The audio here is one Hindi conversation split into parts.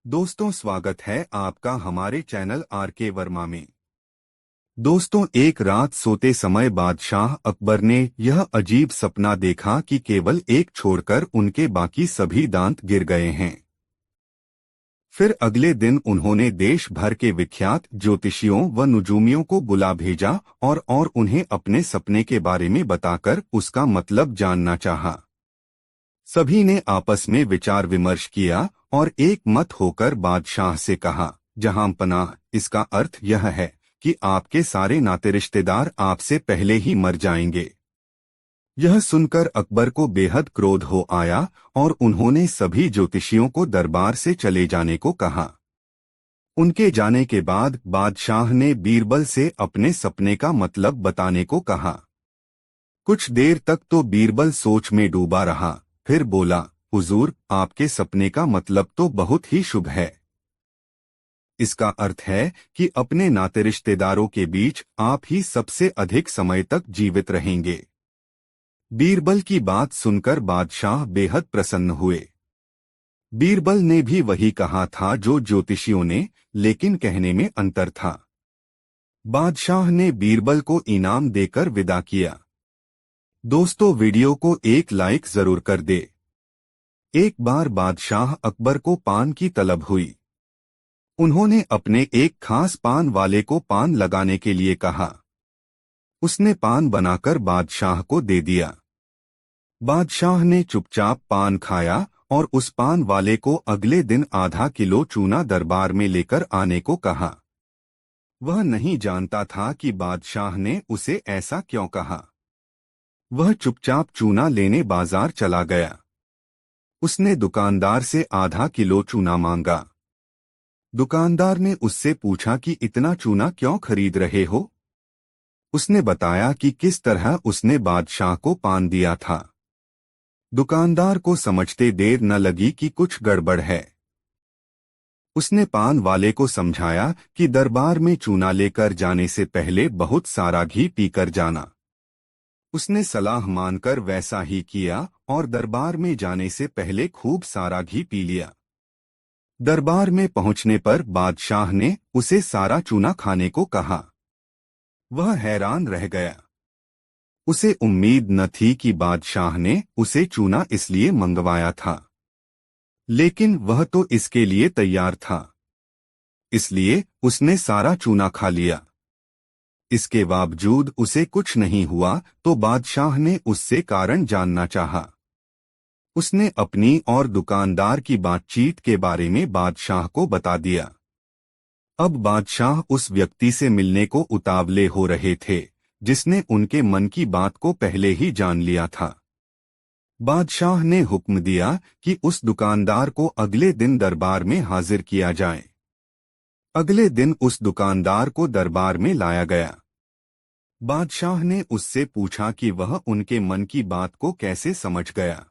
दोस्तों, स्वागत है आपका हमारे चैनल आर.के. वर्मा में। दोस्तों, एक रात सोते समय बादशाह अकबर ने यह अजीब सपना देखा कि केवल एक छोड़कर उनके बाकी सभी दांत गिर गए हैं। फिर अगले दिन उन्होंने देश भर के विख्यात ज्योतिषियों व नुजूमियों को बुला भेजा और उन्हें अपने सपने के बारे में बताकर उसका मतलब जानना चाहा। सभी ने आपस में विचार विमर्श किया और एक मत होकर बादशाह से कहा, जहांपनाह, इसका अर्थ यह है कि आपके सारे नाते रिश्तेदार आपसे पहले ही मर जाएंगे। यह सुनकर अकबर को बेहद क्रोध हो आया और उन्होंने सभी ज्योतिषियों को दरबार से चले जाने को कहा। उनके जाने के बाद बादशाह ने बीरबल से अपने सपने का मतलब बताने को कहा। कुछ देर तक तो बीरबल सोच में डूबा रहा, फिर बोला, हुजूर, आपके सपने का मतलब तो बहुत ही शुभ है। इसका अर्थ है कि अपने नाते रिश्तेदारों के बीच आप ही सबसे अधिक समय तक जीवित रहेंगे। बीरबल की बात सुनकर बादशाह बेहद प्रसन्न हुए। बीरबल ने भी वही कहा था जो ज्योतिषियों ने, लेकिन कहने में अंतर था। बादशाह ने बीरबल को इनाम देकर विदा किया। दोस्तों, वीडियो को एक लाइक जरूर कर दे। एक बार बादशाह अकबर को पान की तलब हुई। उन्होंने अपने एक खास पान वाले को पान लगाने के लिए कहा। उसने पान बनाकर बादशाह को दे दिया। बादशाह ने चुपचाप पान खाया और उस पान वाले को अगले दिन आधा किलो चूना दरबार में लेकर आने को कहा। वह नहीं जानता था कि बादशाह ने उसे ऐसा क्यों कहा। वह चुपचाप चूना लेने बाजार चला गया। उसने दुकानदार से आधा किलो चूना मांगा। दुकानदार ने उससे पूछा कि इतना चूना क्यों खरीद रहे हो। उसने बताया कि किस तरह उसने बादशाह को पान दिया था। दुकानदार को समझते देर न लगी कि कुछ गड़बड़ है। उसने पान वाले को समझाया कि दरबार में चूना लेकर जाने से पहले बहुत सारा घी पीकर जाना। उसने सलाह मानकर वैसा ही किया और दरबार में जाने से पहले खूब सारा घी पी लिया। दरबार में पहुंचने पर बादशाह ने उसे सारा चूना खाने को कहा। वह हैरान रह गया। उसे उम्मीद न थी कि बादशाह ने उसे चूना इसलिए मंगवाया था, लेकिन वह तो इसके लिए तैयार था, इसलिए उसने सारा चूना खा लिया। इसके बावजूद उसे कुछ नहीं हुआ तो बादशाह ने उससे कारण जानना चाहा। उसने अपनी और दुकानदार की बातचीत के बारे में बादशाह को बता दिया। अब बादशाह उस व्यक्ति से मिलने को उतावले हो रहे थे जिसने उनके मन की बात को पहले ही जान लिया था। बादशाह ने हुक्म दिया कि उस दुकानदार को अगले दिन दरबार में हाजिर किया जाए। अगले दिन उस दुकानदार को दरबार में लाया गया। बादशाह ने उससे पूछा कि वह उनके मन की बात को कैसे समझ गया।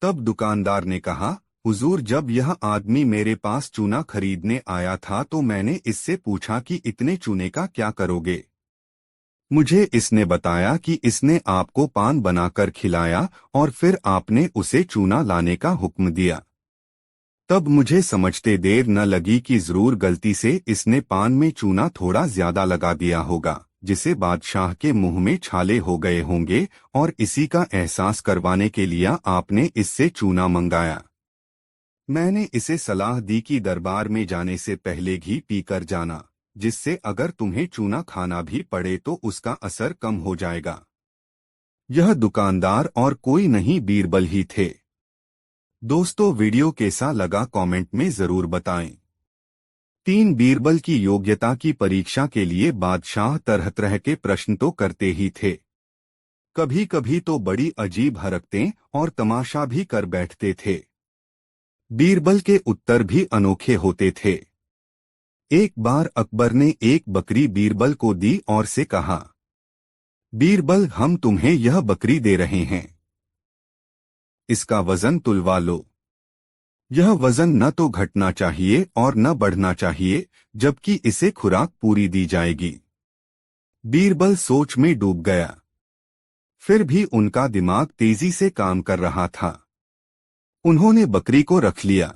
तब दुकानदार ने कहा, हुजूर, जब यह आदमी मेरे पास चूना खरीदने आया था तो मैंने इससे पूछा कि इतने चूने का क्या करोगे। मुझे इसने बताया कि इसने आपको पान बनाकर खिलाया और फिर आपने उसे चूना लाने का हुक्म दिया। तब मुझे समझते देर न लगी कि जरूर गलती से इसने पान में चूना थोड़ा ज्यादा लगा दिया होगा, जिसे बादशाह के मुंह में छाले हो गए होंगे और इसी का एहसास करवाने के लिए आपने इससे चूना मंगाया। मैंने इसे सलाह दी कि दरबार में जाने से पहले घी पीकर जाना, जिससे अगर तुम्हें चूना खाना भी पड़े तो उसका असर कम हो जाएगा। यह दुकानदार और कोई नहीं बीरबल ही थे। दोस्तों, वीडियो कैसा लगा कमेंट में जरूर बताएं। 3 बीरबल की योग्यता की परीक्षा के लिए बादशाह तरह तरह के प्रश्न तो करते ही थे। कभी कभी तो बड़ी अजीब हरकतें और तमाशा भी कर बैठते थे। बीरबल के उत्तर भी अनोखे होते थे। एक बार अकबर ने एक बकरी बीरबल को दी और से कहा, बीरबल, हम तुम्हें यह बकरी दे रहे हैं। इसका वजन तुलवा लो। यह वजन न तो घटना चाहिए और न बढ़ना चाहिए, जबकि इसे खुराक पूरी दी जाएगी। बीरबल सोच में डूब गया। फिर भी उनका दिमाग तेजी से काम कर रहा था। उन्होंने बकरी को रख लिया।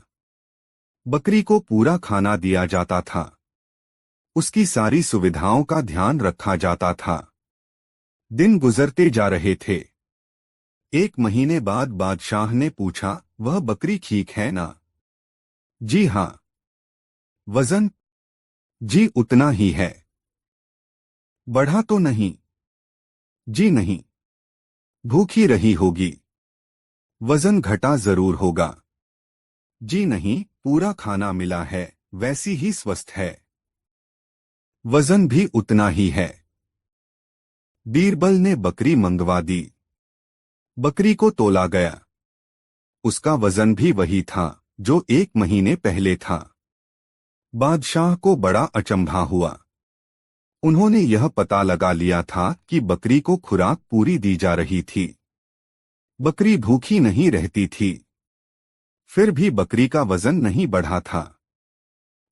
बकरी को पूरा खाना दिया जाता था। उसकी सारी सुविधाओं का ध्यान रखा जाता था। दिन गुजरते जा रहे थे। एक महीने बाद बादशाह ने पूछा, वह बकरी ठीक है ना? जी हाँ। वजन? जी उतना ही है। बढ़ा तो नहीं? जी नहीं। भूखी रही होगी? वजन घटा जरूर होगा। जी नहीं, पूरा खाना मिला है, वैसी ही स्वस्थ है। वजन भी उतना ही है। बीरबल ने बकरी मंगवा दी। बकरी को तोला गया। उसका वजन भी वही था जो एक महीने पहले था। बादशाह को बड़ा अचंभा हुआ। उन्होंने यह पता लगा लिया था कि बकरी को खुराक पूरी दी जा रही थी। बकरी भूखी नहीं रहती थी। फिर भी बकरी का वजन नहीं बढ़ा था।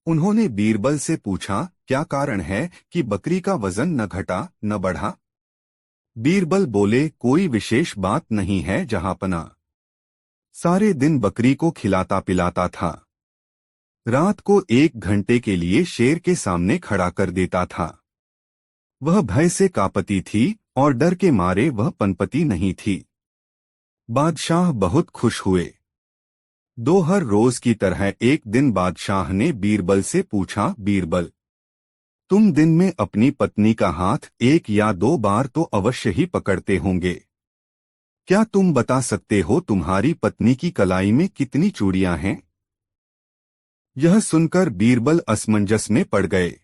उन्होंने बीरबल से पूछा, क्या कारण है कि बकरी का वजन न घटा न बढ़ा? बीरबल बोले, कोई विशेष बात नहीं है जहांपना। सारे दिन बकरी को खिलाता पिलाता था। रात को 1 घंटे के लिए शेर के सामने खड़ा कर देता था। वह भय से कांपती थी और डर के मारे वह पनपती नहीं थी। बादशाह बहुत खुश हुए। हर रोज की तरह एक दिन बादशाह ने बीरबल से पूछा, बीरबल, तुम दिन में अपनी पत्नी का हाथ 1 या 2 बार तो अवश्य ही पकड़ते होंगे। क्या तुम बता सकते हो तुम्हारी पत्नी की कलाई में कितनी चूड़ियां हैं? यह सुनकर बीरबल असमंजस में पड़ गए।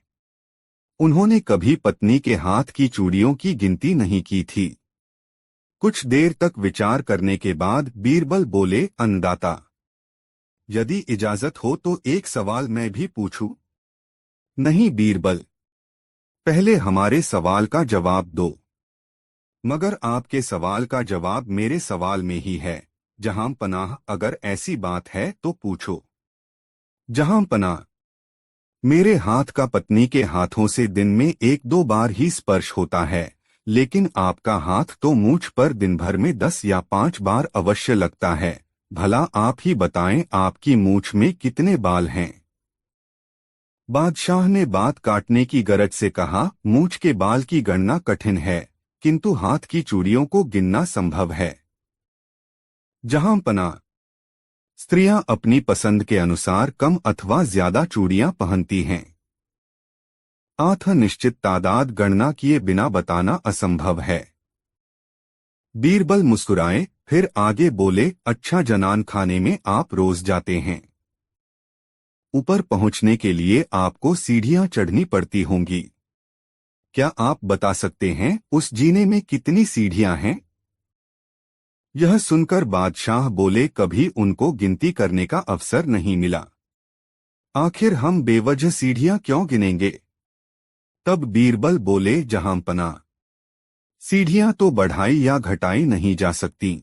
उन्होंने कभी पत्नी के हाथ की चूड़ियों की गिनती नहीं की थी। कुछ देर तक विचार करने के बाद बीरबल बोले, अन्नदाता, यदि इजाजत हो तो एक सवाल मैं भी पूछूं? नहीं बीरबल, पहले हमारे सवाल का जवाब दो। मगर आपके सवाल का जवाब मेरे सवाल में ही है। जहां पनाह, अगर ऐसी बात है तो पूछो। जहां पनाह, मेरे हाथ का पत्नी के हाथों से दिन में 1-2 बार ही स्पर्श होता है, लेकिन आपका हाथ तो मूंछ पर दिन भर में 10 या 5 बार अवश्य लगता है। भला आप ही बताएं, आपकी मूंछ में कितने बाल हैं? बादशाह ने बात काटने की गरज से कहा, मूंछ के बाल की गणना कठिन है, किंतु हाथ की चूड़ियों को गिनना संभव है। जहां पना, स्त्रियां अपनी पसंद के अनुसार कम अथवा ज्यादा चूड़ियां पहनती हैं। अतः निश्चित तादाद गणना किए बिना बताना असंभव है। बीरबल मुस्कुराए, फिर आगे बोले, अच्छा जनान खाने में आप रोज जाते हैं। ऊपर पहुंचने के लिए आपको सीढ़ियां चढ़नी पड़ती होंगी। क्या आप बता सकते हैं उस जीने में कितनी सीढ़ियां हैं? यह सुनकर बादशाह बोले, कभी उनको गिनती करने का अवसर नहीं मिला। आखिर हम बेवजह सीढ़ियां क्यों गिनेंगे? तब बीरबल बोले, जहांपना, सीढ़ियां तो बढ़ाई या घटाई नहीं जा सकती।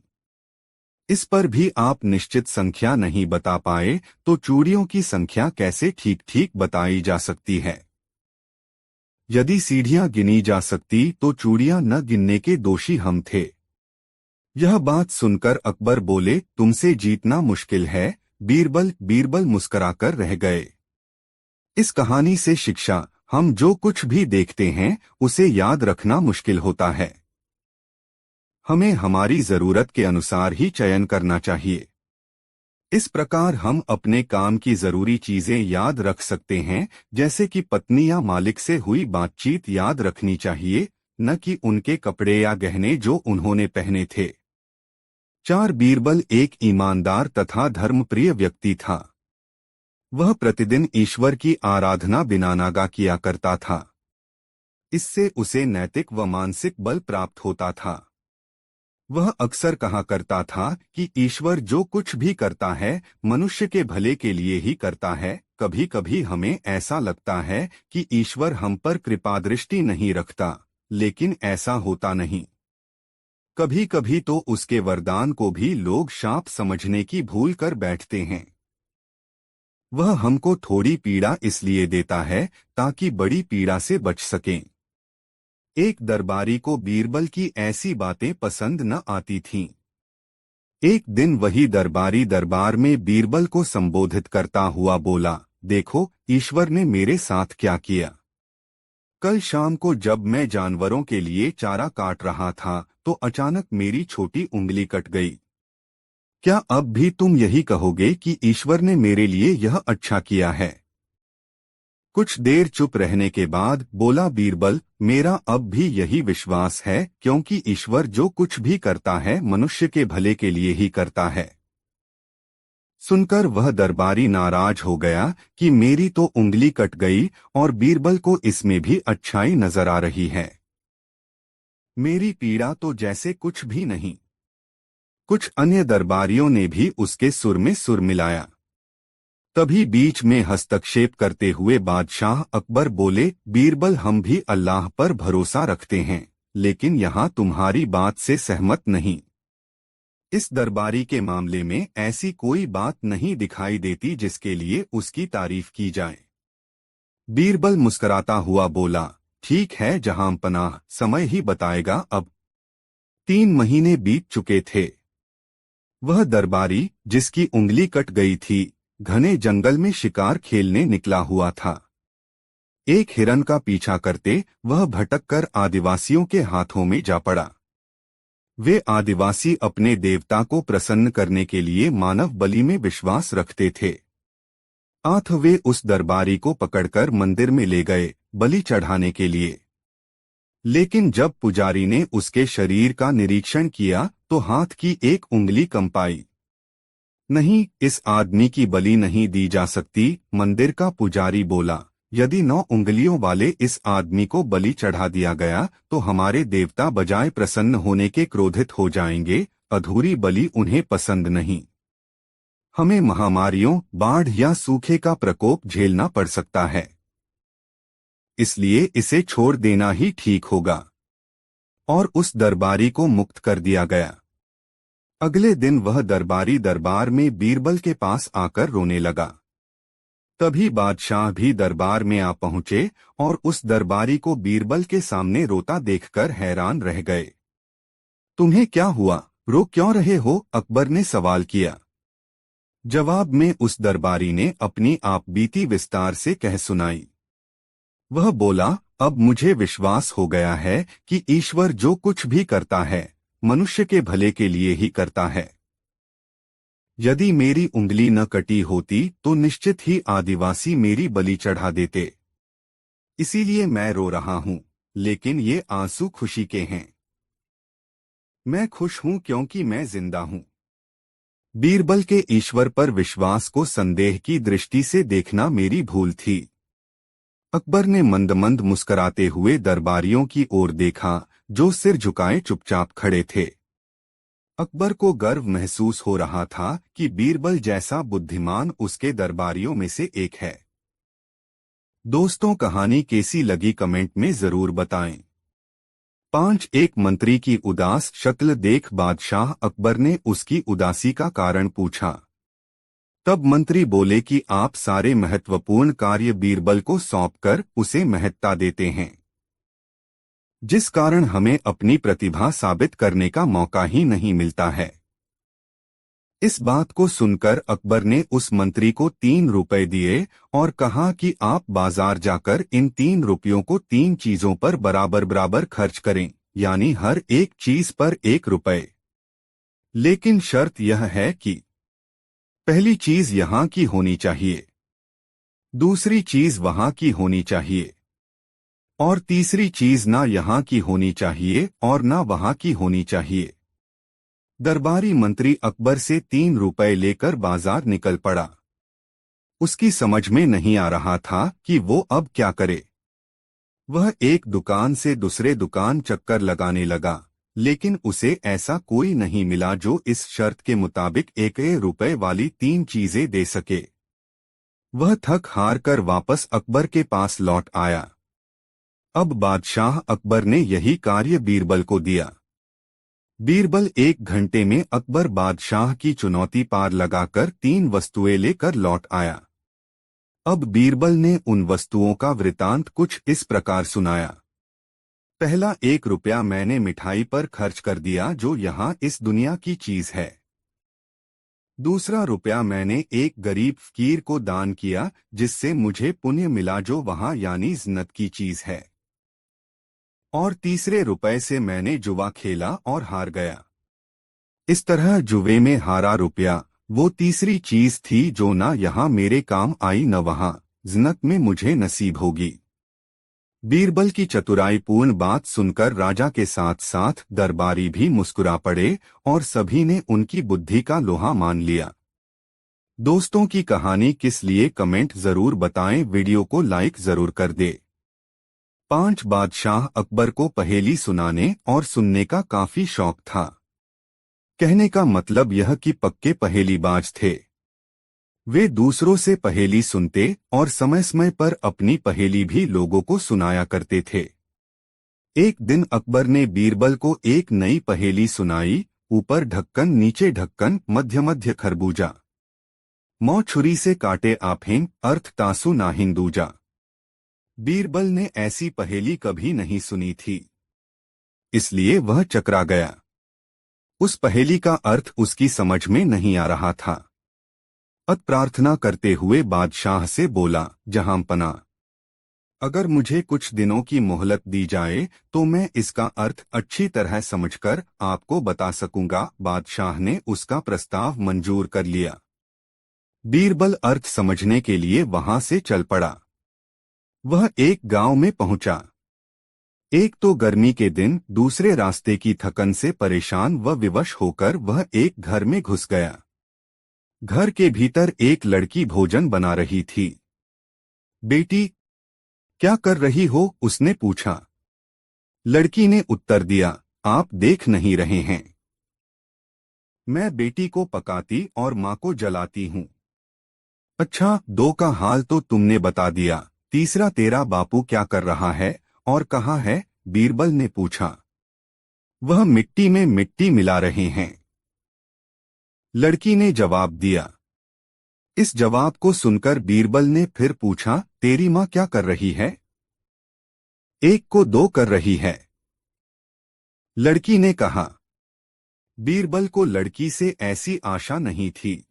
इस पर भी आप निश्चित संख्या नहीं बता पाए तो चूड़ियों की संख्या कैसे ठीक ठीक बताई जा सकती है? यदि सीढ़ियां गिनी जा सकती तो चूड़ियां न गिनने के दोषी हम थे। यह बात सुनकर अकबर बोले, तुमसे जीतना मुश्किल है। बीरबल मुस्कराकर रह गए। इस कहानी से शिक्षा, हम जो कुछ भी देखते हैं उसे याद रखना मुश्किल होता है। हमें हमारी जरूरत के अनुसार ही चयन करना चाहिए। इस प्रकार हम अपने काम की जरूरी चीजें याद रख सकते हैं, जैसे कि पत्नी या मालिक से हुई बातचीत याद रखनी चाहिए, न कि उनके कपड़े या गहने जो उन्होंने पहने थे। 4 बीरबल एक ईमानदार तथा धर्मप्रिय व्यक्ति था। वह प्रतिदिन ईश्वर की आराधना बिना नागा किया करता था। इससे उसे नैतिक व मानसिक बल प्राप्त होता था। वह अक्सर कहा करता था कि ईश्वर जो कुछ भी करता है मनुष्य के भले के लिए ही करता है। कभी कभी हमें ऐसा लगता है कि ईश्वर हम पर कृपादृष्टि नहीं रखता, लेकिन ऐसा होता नहीं। कभी कभी तो उसके वरदान को भी लोग शाप समझने की भूल कर बैठते हैं। वह हमको थोड़ी पीड़ा इसलिए देता है ताकि बड़ी पीड़ा से बच सकें। एक दरबारी को बीरबल की ऐसी बातें पसंद न आती थीं। एक दिन वही दरबारी दरबार में बीरबल को संबोधित करता हुआ बोला, देखो ईश्वर ने मेरे साथ क्या किया। कल शाम को जब मैं जानवरों के लिए चारा काट रहा था तो अचानक मेरी छोटी उंगली कट गई। क्या अब भी तुम यही कहोगे कि ईश्वर ने मेरे लिए यह अच्छा किया है? कुछ देर चुप रहने के बाद बोला बीरबल, मेरा अब भी यही विश्वास है, क्योंकि ईश्वर जो कुछ भी करता है मनुष्य के भले के लिए ही करता है। सुनकर वह दरबारी नाराज हो गया कि मेरी तो उंगली कट गई और बीरबल को इसमें भी अच्छाई नजर आ रही है। मेरी पीड़ा तो जैसे कुछ भी नहीं। कुछ अन्य दरबारियों ने भी उसके सुर में सुर मिलाया। तभी बीच में हस्तक्षेप करते हुए बादशाह अकबर बोले, बीरबल हम भी अल्लाह पर भरोसा रखते हैं, लेकिन यहाँ तुम्हारी बात से सहमत नहीं। इस दरबारी के मामले में ऐसी कोई बात नहीं दिखाई देती जिसके लिए उसकी तारीफ की जाए। बीरबल मुस्कुराता हुआ बोला, ठीक है जहां पनाह, समय ही बताएगा। अब 3 महीने बीत चुके थे। वह दरबारी जिसकी उंगली कट गई थी घने जंगल में शिकार खेलने निकला हुआ था। एक हिरन का पीछा करते वह भटककर आदिवासियों के हाथों में जा पड़ा। वे आदिवासी अपने देवता को प्रसन्न करने के लिए मानव बलि में विश्वास रखते थे। आठ वे उस दरबारी को पकड़कर मंदिर में ले गए बलि चढ़ाने के लिए। लेकिन जब पुजारी ने उसके शरीर का निरीक्षण किया तो हाथ की एक उंगली कंपाई। नहीं, इस आदमी की बलि नहीं दी जा सकती। मंदिर का पुजारी बोला, यदि 9 उंगलियों वाले इस आदमी को बलि चढ़ा दिया गया तो हमारे देवता बजाय प्रसन्न होने के क्रोधित हो जाएंगे। अधूरी बलि उन्हें पसंद नहीं। हमें महामारियों, बाढ़ या सूखे का प्रकोप झेलना पड़ सकता है, इसलिए इसे छोड़ देना ही ठीक होगा। और उस दरबारी को मुक्त कर दिया गया। अगले दिन वह दरबारी दरबार में बीरबल के पास आकर रोने लगा। तभी बादशाह भी दरबार में आ पहुंचे और उस दरबारी को बीरबल के सामने रोता देखकर हैरान रह गए। तुम्हें क्या हुआ, रो क्यों रहे हो? अकबर ने सवाल किया। जवाब में उस दरबारी ने अपनी आप बीती विस्तार से कह सुनाई। वह बोला, अब मुझे विश्वास हो गया है कि ईश्वर जो कुछ भी करता है मनुष्य के भले के लिए ही करता है। यदि मेरी उंगली न कटी होती तो निश्चित ही आदिवासी मेरी बलि चढ़ा देते। इसीलिए मैं रो रहा हूं, लेकिन ये आंसू खुशी के हैं। मैं खुश हूं क्योंकि मैं जिंदा हूं। बीरबल के ईश्वर पर विश्वास को संदेह की दृष्टि से देखना मेरी भूल थी। अकबर ने मंद मंद मुस्कराते हुए दरबारियों की ओर देखा जो सिर झुकाए चुपचाप खड़े थे। अकबर को गर्व महसूस हो रहा था कि बीरबल जैसा बुद्धिमान उसके दरबारियों में से एक है। दोस्तों, कहानी कैसी लगी कमेंट में जरूर बताएं। 5 एक मंत्री की उदास शक्ल देख बादशाह अकबर ने उसकी उदासी का कारण पूछा। तब मंत्री बोले कि आप सारे महत्वपूर्ण कार्य बीरबल को सौंपकर उसे महत्ता देते हैं, जिस कारण हमें अपनी प्रतिभा साबित करने का मौका ही नहीं मिलता है। इस बात को सुनकर अकबर ने उस मंत्री को 3 रुपए दिए और कहा कि आप बाजार जाकर इन 3 रुपयों को 3 चीजों पर बराबर बराबर खर्च करें, यानी हर एक चीज पर 1 रुपए। लेकिन शर्त यह है कि पहली चीज यहाँ की होनी चाहिए, दूसरी चीज वहाँ की होनी चाहिए और तीसरी चीज ना यहाँ की होनी चाहिए और ना वहाँ की होनी चाहिए। दरबारी मंत्री अकबर से 3 रुपए लेकर बाजार निकल पड़ा। उसकी समझ में नहीं आ रहा था कि वो अब क्या करे। वह एक दुकान से दूसरे दुकान चक्कर लगाने लगा, लेकिन उसे ऐसा कोई नहीं मिला जो इस शर्त के मुताबिक 1 रुपए वाली 3 चीजें दे सके। वह थक हार कर वापस अकबर के पास लौट आया। अब बादशाह अकबर ने यही कार्य बीरबल को दिया। बीरबल 1 घंटे में अकबर बादशाह की चुनौती पार लगाकर 3 वस्तुएं लेकर लौट आया। अब बीरबल ने उन वस्तुओं का वृतांत कुछ इस प्रकार सुनाया। पहला, 1 रुपया मैंने मिठाई पर खर्च कर दिया जो यहाँ इस दुनिया की चीज है। दूसरा रुपया मैंने एक गरीब फकीर को दान किया, जिससे मुझे पुण्य मिला, जो वहां यानी जन्नत की चीज है। और तीसरे रुपए से मैंने जुआ खेला और हार गया। इस तरह जुए में हारा रुपया वो तीसरी चीज थी जो ना यहाँ मेरे काम आई न वहां जन्नत में मुझे नसीब होगी। बीरबल की चतुराईपूर्ण बात सुनकर राजा के साथ साथ दरबारी भी मुस्कुरा पड़े और सभी ने उनकी बुद्धि का लोहा मान लिया। दोस्तों की कहानी किस लिए कमेंट जरूर बताएं, वीडियो को लाइक जरूर कर दे। 5 बादशाह अकबर को पहेली सुनाने और सुनने का काफी शौक था। कहने का मतलब यह कि पक्के पहेलीबाज थे। वे दूसरों से पहेली सुनते और समय समय पर अपनी पहेली भी लोगों को सुनाया करते थे। एक दिन अकबर ने बीरबल को एक नई पहेली सुनाई। ऊपर ढक्कन नीचे ढक्कन मध्य मध्य खरबूजा, मौ छुरी से काटे आफें, अर्थ तासु ना हिंदूजा। बीरबल ने ऐसी पहेली कभी नहीं सुनी थी, इसलिए वह चकरा गया। उस पहेली का अर्थ उसकी समझ में नहीं आ रहा था। अत प्रार्थना करते हुए बादशाह से बोला, जहांपना, अगर मुझे कुछ दिनों की मोहलत दी जाए तो मैं इसका अर्थ अच्छी तरह समझकर आपको बता सकूंगा। बादशाह ने उसका प्रस्ताव मंजूर कर लिया। बीरबल अर्थ समझने के लिए वहां से चल पड़ा। वह एक गांव में पहुंचा। एक तो गर्मी के दिन, दूसरे रास्ते की थकन से परेशान व विवश होकर वह एक घर में घुस गया। घर के भीतर एक लड़की भोजन बना रही थी। बेटी, क्या कर रही हो? उसने पूछा। लड़की ने उत्तर दिया, आप देख नहीं रहे हैं, मैं बेटी को पकाती और माँ को जलाती हूँ। अच्छा, दो का हाल तो तुमने बता दिया, तीसरा तेरा बापू क्या कर रहा है और कहाँ है? बीरबल ने पूछा। वह मिट्टी में मिट्टी मिला रहे हैं, लड़की ने जवाब दिया। इस जवाब को सुनकर बीरबल ने फिर पूछा, तेरी माँ क्या कर रही है? एक को दो कर रही है, लड़की ने कहा। बीरबल को लड़की से ऐसी आशा नहीं थी,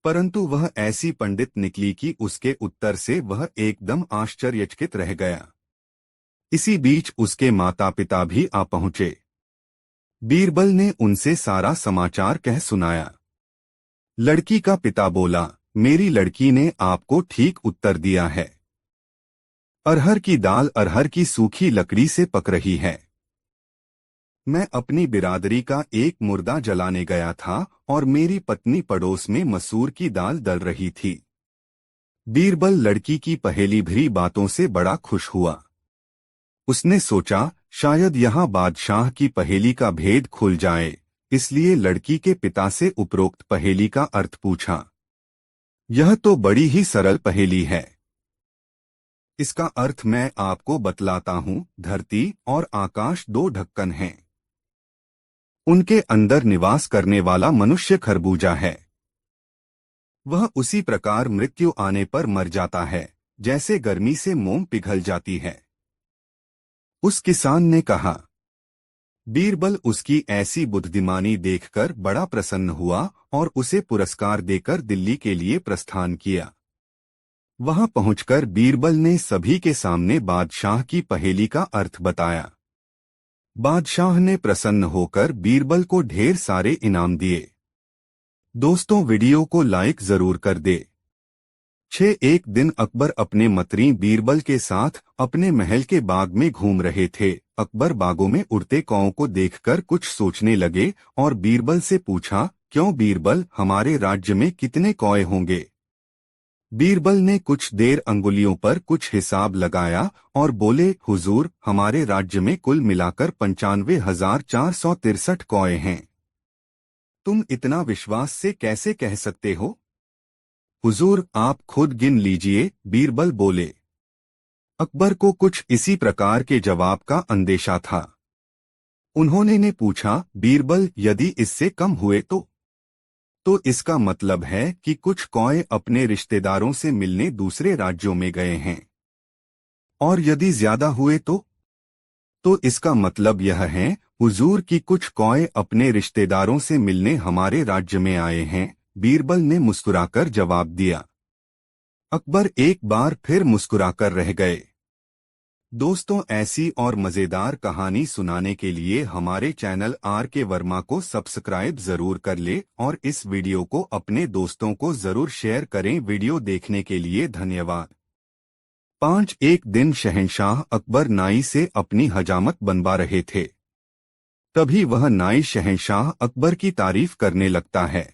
परंतु वह ऐसी पंडित निकली कि उसके उत्तर से वह एकदम आश्चर्यचकित रह गया। इसी बीच उसके माता पिता भी आ पहुंचे। बीरबल ने उनसे सारा समाचार कह सुनाया। लड़की का पिता बोला, मेरी लड़की ने आपको ठीक उत्तर दिया है। अरहर की दाल अरहर की सूखी लकड़ी से पक रही है। मैं अपनी बिरादरी का एक मुर्दा जलाने गया था और मेरी पत्नी पड़ोस में मसूर की दाल दल रही थी। बीरबल लड़की की पहेली भरी बातों से बड़ा खुश हुआ। उसने सोचा, शायद यहाँ बादशाह की पहेली का भेद खुल जाए, इसलिए लड़की के पिता से उपरोक्त पहेली का अर्थ पूछा। यह तो बड़ी ही सरल पहेली है, इसका अर्थ मैं आपको बतलाता हूँ। धरती और आकाश दो ढक्कन हैं, उनके अंदर निवास करने वाला मनुष्य खरबूजा है। वह उसी प्रकार मृत्यु आने पर मर जाता है, जैसे गर्मी से मोम पिघल जाती है। उस किसान ने कहा। बीरबल उसकी ऐसी बुद्धिमानी देखकर बड़ा प्रसन्न हुआ और उसे पुरस्कार देकर दिल्ली के लिए प्रस्थान किया। वहां पहुंचकर बीरबल ने सभी के सामने बादशाह की पहेली का अर्थ बताया। बादशाह ने प्रसन्न होकर बीरबल को ढेर सारे इनाम दिए। दोस्तों, वीडियो को लाइक जरूर कर दे। एक दिन अकबर अपने मंत्री बीरबल के साथ अपने महल के बाग में घूम रहे थे। अकबर बागों में उड़ते कौओं को देखकर कुछ सोचने लगे और बीरबल से पूछा, क्यों बीरबल, हमारे राज्य में कितने कौए होंगे? बीरबल ने कुछ देर अंगुलियों पर कुछ हिसाब लगाया और बोले, हुजूर, हमारे राज्य में कुल मिलाकर 95,463 कौए हैं। तुम इतना विश्वास से कैसे कह सकते हो? हुजूर, आप खुद गिन लीजिए, बीरबल बोले। अकबर को कुछ इसी प्रकार के जवाब का अंदेशा था। उन्होंने ने पूछा, बीरबल, यदि इससे कम हुए तो इसका मतलब है कि कुछ कौए अपने रिश्तेदारों से मिलने दूसरे राज्यों में गए हैं। और यदि ज्यादा हुए तो इसका मतलब यह है, हुजूर, कि कुछ कौए अपने रिश्तेदारों से मिलने हमारे राज्य में आए हैं। बीरबल ने मुस्कुराकर जवाब दिया। अकबर एक बार फिर मुस्कुराकर रह गए। दोस्तों, ऐसी और मजेदार कहानी सुनाने के लिए हमारे चैनल आर के वर्मा को सब्सक्राइब जरूर कर ले और इस वीडियो को अपने दोस्तों को जरूर शेयर करें। वीडियो देखने के लिए धन्यवाद। 5 एक दिन शहंशाह अकबर नाई से अपनी हजामत बनवा रहे थे। तभी वह नाई शहंशाह अकबर की तारीफ करने लगता है।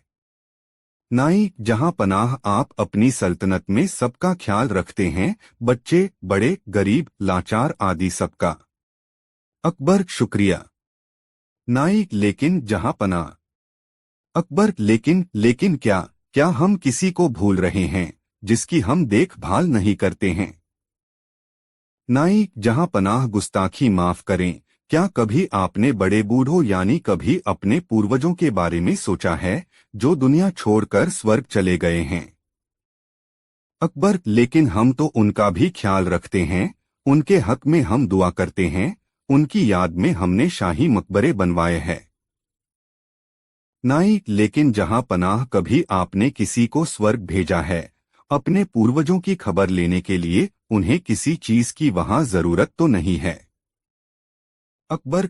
नाई, जहां पनाह, आप अपनी सल्तनत में सबका ख्याल रखते हैं, बच्चे, बड़े, गरीब, लाचार आदि सबका। अकबर, शुक्रिया। नाई, लेकिन जहां पनाह। अकबर, लेकिन क्या क्या हम किसी को भूल रहे हैं जिसकी हम देखभाल नहीं करते हैं? नाई, जहां पनाह, गुस्ताखी माफ करें, क्या कभी आपने बड़े बूढ़ों यानी कभी अपने पूर्वजों के बारे में सोचा है जो दुनिया छोड़कर स्वर्ग चले गए हैं? अकबर, लेकिन हम तो उनका भी ख्याल रखते हैं, उनके हक में हम दुआ करते हैं, उनकी याद में हमने शाही मकबरे बनवाए हैं। नाई, लेकिन जहां पनाह, कभी आपने किसी को स्वर्ग भेजा है अपने पूर्वजों की खबर लेने के लिए? उन्हें किसी चीज की वहां जरूरत तो नहीं है। अकबर,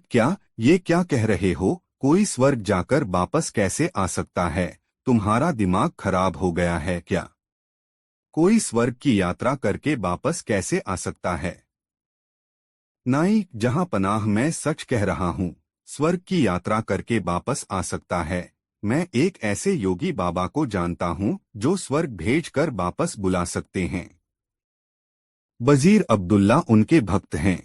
ये क्या कह रहे हो? कोई स्वर्ग जाकर वापस कैसे आ सकता है? तुम्हारा दिमाग खराब हो गया है क्या? कोई स्वर्ग की यात्रा करके वापस कैसे आ सकता है? नाई, जहां पनाह, मैं सच कह रहा हूँ, स्वर्ग की यात्रा करके वापस आ सकता है। मैं एक ऐसे योगी बाबा को जानता हूँ जो स्वर्ग भेजकर वापस बुला सकते हैं। वजीर अब्दुल्ला उनके भक्त हैं।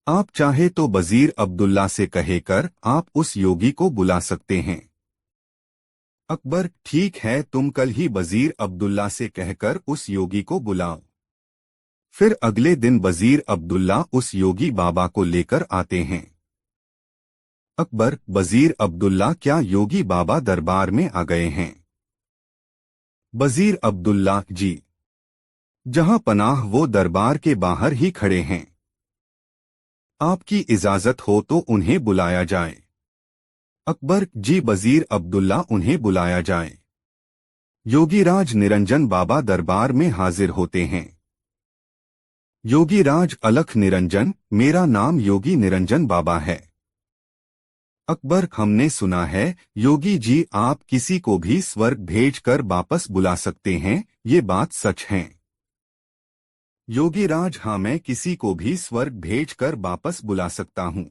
आप चाहे तो वजीर अब्दुल्ला से कहेकर आप उस योगी को बुला सकते हैं। अकबर, ठीक है, तुम कल ही वजीर अब्दुल्ला से कहकर उस योगी को बुलाओ। फिर अगले दिन वजीर अब्दुल्ला उस योगी बाबा को लेकर आते हैं। अकबर, वजीर अब्दुल्ला, क्या योगी बाबा दरबार में आ गए हैं? वजीर अब्दुल्ला, जी, जहां पनाह, वो दरबार के बाहर ही खड़े हैं। आपकी इजाजत हो तो उन्हें बुलाया जाए। अकबर, जी वजीर अब्दुल्ला, उन्हें बुलाया जाए। योगीराज निरंजन बाबा दरबार में हाजिर होते हैं। योगीराज, अलख निरंजन, मेरा नाम योगी निरंजन बाबा है। अकबर, हमने सुना है योगी जी आप किसी को भी स्वर्ग भेजकर वापस बुला सकते हैं, ये बात सच है? योगीराज, हाँ, मैं किसी को भी स्वर्ग भेजकर वापस बुला सकता हूँ।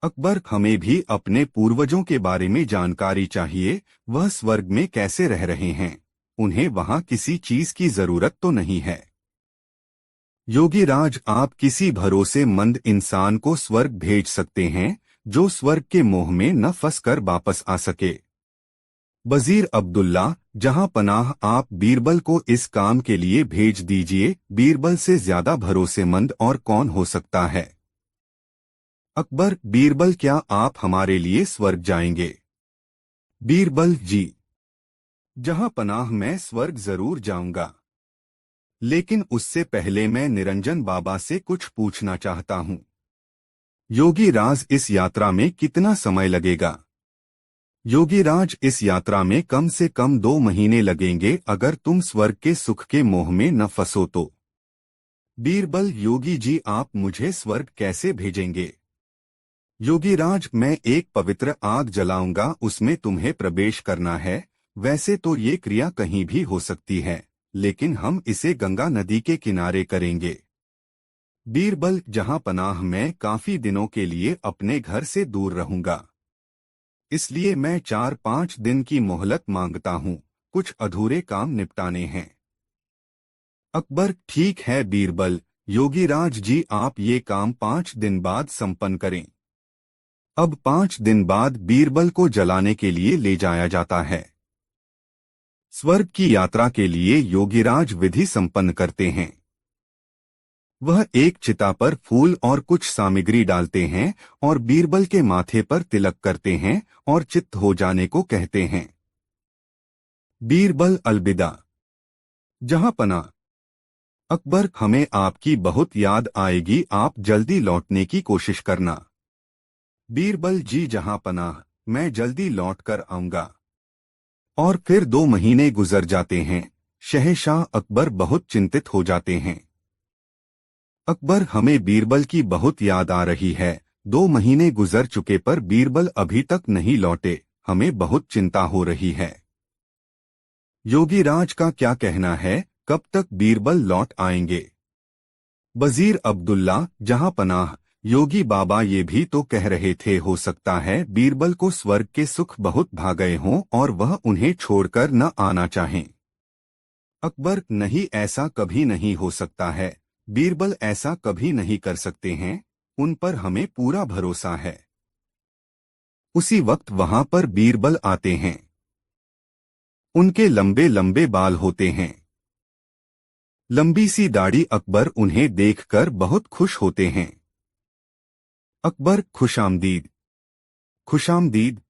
अकबर, हमें भी अपने पूर्वजों के बारे में जानकारी चाहिए, वह स्वर्ग में कैसे रह रहे हैं, उन्हें वहां किसी चीज की जरूरत तो नहीं है? योगीराज, आप किसी भरोसेमंद इंसान को स्वर्ग भेज सकते हैं जो स्वर्ग के मोह में न फंसकर वापस आ सके। वजीर अब्दुल्ला, जहां पनाह, आप बीरबल को इस काम के लिए भेज दीजिए। बीरबल से ज्यादा भरोसेमंद और कौन हो सकता है? अकबर, बीरबल, क्या आप हमारे लिए स्वर्ग जाएंगे? बीरबल, जी, जहां पनाह, मैं स्वर्ग जरूर जाऊंगा, लेकिन उससे पहले मैं निरंजन बाबा से कुछ पूछना चाहता हूं। योगीराज, इस यात्रा में कितना समय लगेगा? योगीराज, इस यात्रा में कम से कम 2 महीने लगेंगे अगर तुम स्वर्ग के सुख के मोह में न फंसो तो। बीरबल, योगी जी आप मुझे स्वर्ग कैसे भेजेंगे? योगीराज, मैं एक पवित्र आग जलाऊंगा, उसमें तुम्हें प्रवेश करना है। वैसे तो ये क्रिया कहीं भी हो सकती है, लेकिन हम इसे गंगा नदी के किनारे करेंगे। बीरबल, जहां पनाह, मैं काफी दिनों के लिए अपने घर से दूर रहूंगा, इसलिए मैं 4-5 दिन की मोहलत मांगता हूँ, कुछ अधूरे काम निपटाने हैं। अकबर, ठीक है बीरबल, योगीराज जी आप ये काम 5 दिन बाद संपन्न करें। अब 5 दिन बाद बीरबल को जलाने के लिए ले जाया जाता है। स्वर्ग की यात्रा के लिए योगीराज विधि संपन्न करते हैं। वह एक चिता पर फूल और कुछ सामग्री डालते हैं और बीरबल के माथे पर तिलक करते हैं और चित्त हो जाने को कहते हैं। बीरबल, अलविदा। जहां पना। अकबर, हमें आपकी बहुत याद आएगी, आप जल्दी लौटने की कोशिश करना। बीरबल, जी जहां पनाह, मैं जल्दी लौट कर आऊंगा। और फिर 2 महीने गुजर जाते हैं। शहंशाह अकबर बहुत चिंतित हो जाते हैं। अकबर, हमें बीरबल की बहुत याद आ रही है। 2 महीने गुजर चुके पर बीरबल अभी तक नहीं लौटे, हमें बहुत चिंता हो रही है। योगीराज का क्या कहना है, कब तक बीरबल लौट आएंगे? वजीर अब्दुल्ला, जहां पनाह, योगी बाबा ये भी तो कह रहे थे हो सकता है बीरबल को स्वर्ग के सुख बहुत भा गए हों और वह उन्हें छोड़कर न आना चाहें। अकबर, नहीं, ऐसा कभी नहीं हो सकता है। बीरबल ऐसा कभी नहीं कर सकते हैं, उन पर हमें पूरा भरोसा है। उसी वक्त वहां पर बीरबल आते हैं। उनके लंबे लंबे बाल होते हैं, लंबी सी दाढ़ी। अकबर उन्हें देखकर बहुत खुश होते हैं। अकबर, खुशामदीद। खुशामदीद।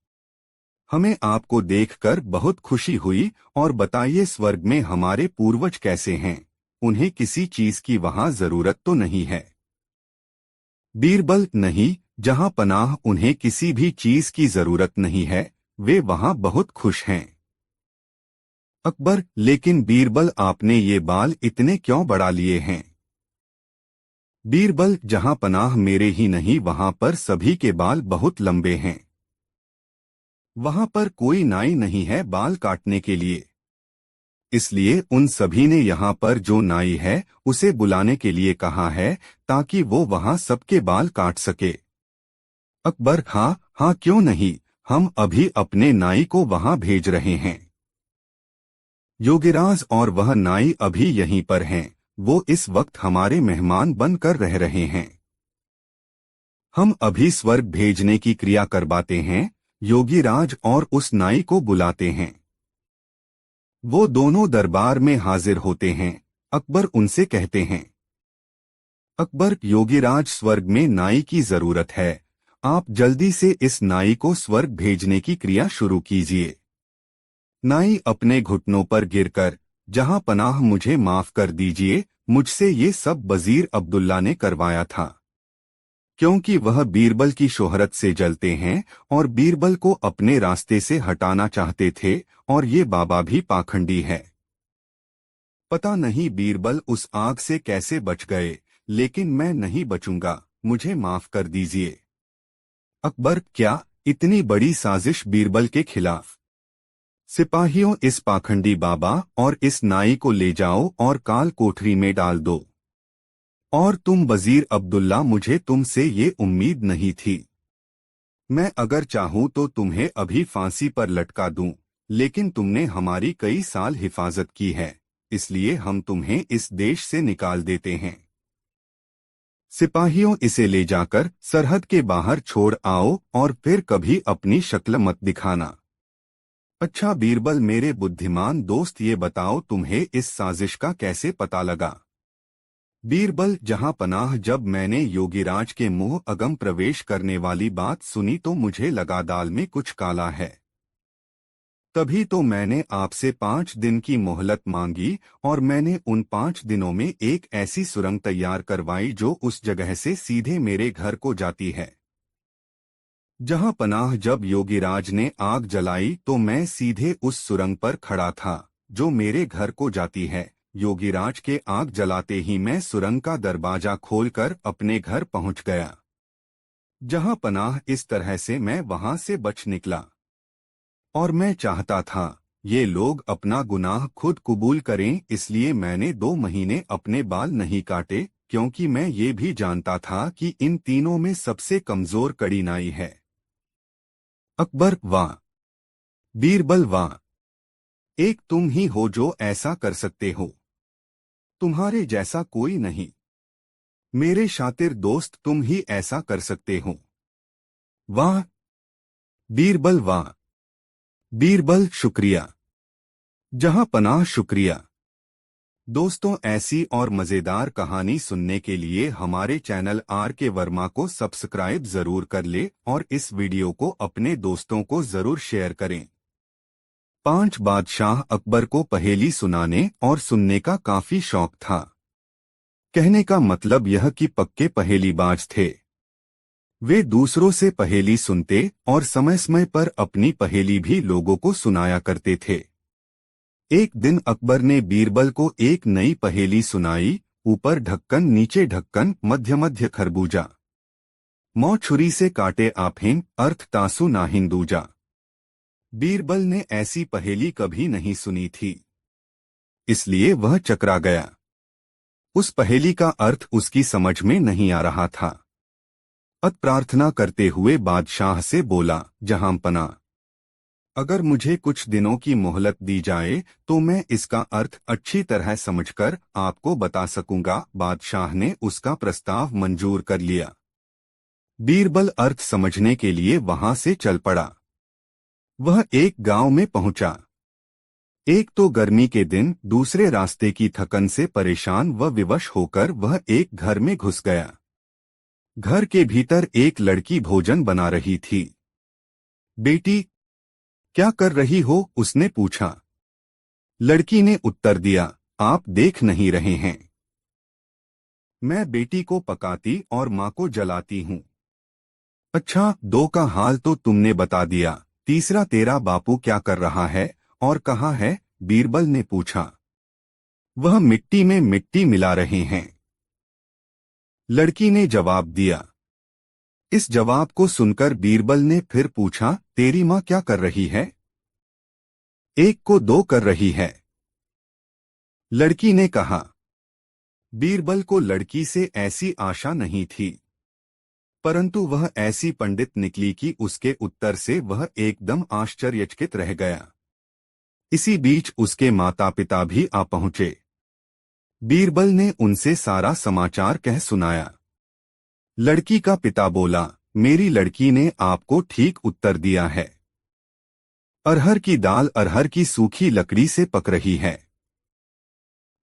हमें आपको देखकर बहुत खुशी हुई, और बताइए स्वर्ग में हमारे पूर्वज कैसे हैं? उन्हें किसी चीज की वहां जरूरत तो नहीं है? बीरबल, नहीं, जहां पनाह उन्हें किसी भी चीज की जरूरत नहीं है, वे वहां बहुत खुश हैं। अकबर, लेकिन बीरबल आपने ये बाल इतने क्यों बढ़ा लिए हैं? बीरबल, जहां पनाह मेरे ही नहीं वहां पर सभी के बाल बहुत लंबे हैं। वहां पर कोई नाई नहीं है बाल काटने के लिए, इसलिए उन सभी ने यहाँ पर जो नाई है उसे बुलाने के लिए कहा है, ताकि वो वहां सबके बाल काट सके। अकबर, हाँ हाँ, क्यों नहीं, हम अभी अपने नाई को वहां भेज रहे हैं। योगीराज और वह नाई अभी यहीं पर हैं, वो इस वक्त हमारे मेहमान बनकर रह रहे हैं। हम अभी स्वर्ग भेजने की क्रिया करवाते हैं। योगीराज और उस नाई को बुलाते हैं। वो दोनों दरबार में हाजिर होते हैं। अकबर उनसे कहते हैं, अकबर, योगीराज, स्वर्ग में नाई की जरूरत है, आप जल्दी से इस नाई को स्वर्ग भेजने की क्रिया शुरू कीजिए। नाई अपने घुटनों पर गिरकर, जहां पनाह, मुझे माफ कर दीजिए, मुझसे ये सब वजीर अब्दुल्ला ने करवाया था, क्योंकि वह बीरबल की शोहरत से जलते हैं और बीरबल को अपने रास्ते से हटाना चाहते थे, और ये बाबा भी पाखंडी है। पता नहीं बीरबल उस आग से कैसे बच गए, लेकिन मैं नहीं बचूंगा, मुझे माफ कर दीजिए। अकबर, क्या इतनी बड़ी साजिश बीरबल के खिलाफ? सिपाहियों, इस पाखंडी बाबा और इस नाई को ले जाओ और काल कोठरी में डाल दो। और तुम वजीर अब्दुल्ला, मुझे तुमसे ये उम्मीद नहीं थी। मैं अगर चाहूं तो तुम्हें अभी फांसी पर लटका दूं, लेकिन तुमने हमारी कई साल हिफाजत की है, इसलिए हम तुम्हें इस देश से निकाल देते हैं। सिपाहियों, इसे ले जाकर सरहद के बाहर छोड़ आओ और फिर कभी अपनी शक्ल मत दिखाना। अच्छा बीरबल, मेरे बुद्धिमान दोस्त, ये बताओ तुम्हें इस साजिश का कैसे पता लगा? बीरबल, जहां पनाह, जब मैंने योगीराज के मुंह अगम प्रवेश करने वाली बात सुनी तो मुझे लगा दाल में कुछ काला है। तभी तो मैंने आपसे 5 दिन की मोहलत मांगी, और मैंने उन 5 दिनों में एक ऐसी सुरंग तैयार करवाई जो उस जगह से सीधे मेरे घर को जाती है। जहां पनाह, जब योगीराज ने आग जलाई तो मैं सीधे उस सुरंग पर खड़ा था जो मेरे घर को जाती है। योगीराज के आग जलाते ही मैं सुरंग का दरवाजा खोलकर अपने घर पहुंच गया। जहां पनाह, इस तरह से मैं वहां से बच निकला। और मैं चाहता था ये लोग अपना गुनाह खुद कबूल करें, इसलिए मैंने 2 महीने अपने बाल नहीं काटे, क्योंकि मैं ये भी जानता था कि इन तीनों में सबसे कमजोर कड़ी नाई है। अकबर, वाह! बीरबल, वाह! एक तुम ही हो जो ऐसा कर सकते हो, तुम्हारे जैसा कोई नहीं। मेरे शातिर दोस्त, तुम ही ऐसा कर सकते हो। वाह बीरबल, वाह! बीरबल, शुक्रिया। जहां पनाह, शुक्रिया। दोस्तों, ऐसी और मजेदार कहानी सुनने के लिए हमारे चैनल RK वर्मा को सब्सक्राइब जरूर कर ले और इस वीडियो को अपने दोस्तों को जरूर शेयर करें। 5 बादशाह। अकबर को पहेली सुनाने और सुनने का काफी शौक था। कहने का मतलब यह कि पक्के पहेलीबाज थे। वे दूसरों से पहेली सुनते और समय समय पर अपनी पहेली भी लोगों को सुनाया करते थे। एक दिन अकबर ने बीरबल को एक नई पहेली सुनाई। ऊपर ढक्कन, नीचे ढक्कन, मध्य मध्य खरबूजा, मौ छुरी से काटे आफिन, अर्थ तासु ना हिंदूजा। बीरबल ने ऐसी पहेली कभी नहीं सुनी थी, इसलिए वह चकरा गया। उस पहेली का अर्थ उसकी समझ में नहीं आ रहा था। अत प्रार्थना करते हुए बादशाह से बोला, जहांपना, अगर मुझे कुछ दिनों की मोहलत दी जाए तो मैं इसका अर्थ अच्छी तरह समझकर आपको बता सकूंगा। बादशाह ने उसका प्रस्ताव मंजूर कर लिया। बीरबल अर्थ समझने के लिए वहां से चल पड़ा। वह एक गांव में पहुंचा। एक तो गर्मी के दिन, दूसरे रास्ते की थकन से परेशान व विवश होकर वह एक घर में घुस गया। घर के भीतर एक लड़की भोजन बना रही थी। बेटी, क्या कर रही हो? उसने पूछा। लड़की ने उत्तर दिया, आप देख नहीं रहे हैं, मैं बेटी को पकाती और माँ को जलाती हूँ। अच्छा, दो का हाल तो तुमने बता दिया, तीसरा तेरा बापू क्या कर रहा है और कहाँ है? बीरबल ने पूछा। वह मिट्टी में मिट्टी मिला रहे हैं, लड़की ने जवाब दिया। इस जवाब को सुनकर बीरबल ने फिर पूछा, तेरी माँ क्या कर रही है? एक को दो कर रही है, लड़की ने कहा। बीरबल को लड़की से ऐसी आशा नहीं थी, परंतु वह ऐसी पंडित निकली कि उसके उत्तर से वह एकदम आश्चर्यचकित रह गया। इसी बीच उसके माता पिता भी आ पहुंचे। बीरबल ने उनसे सारा समाचार कह सुनाया। लड़की का पिता बोला, मेरी लड़की ने आपको ठीक उत्तर दिया है। अरहर की दाल अरहर की सूखी लकड़ी से पक रही है।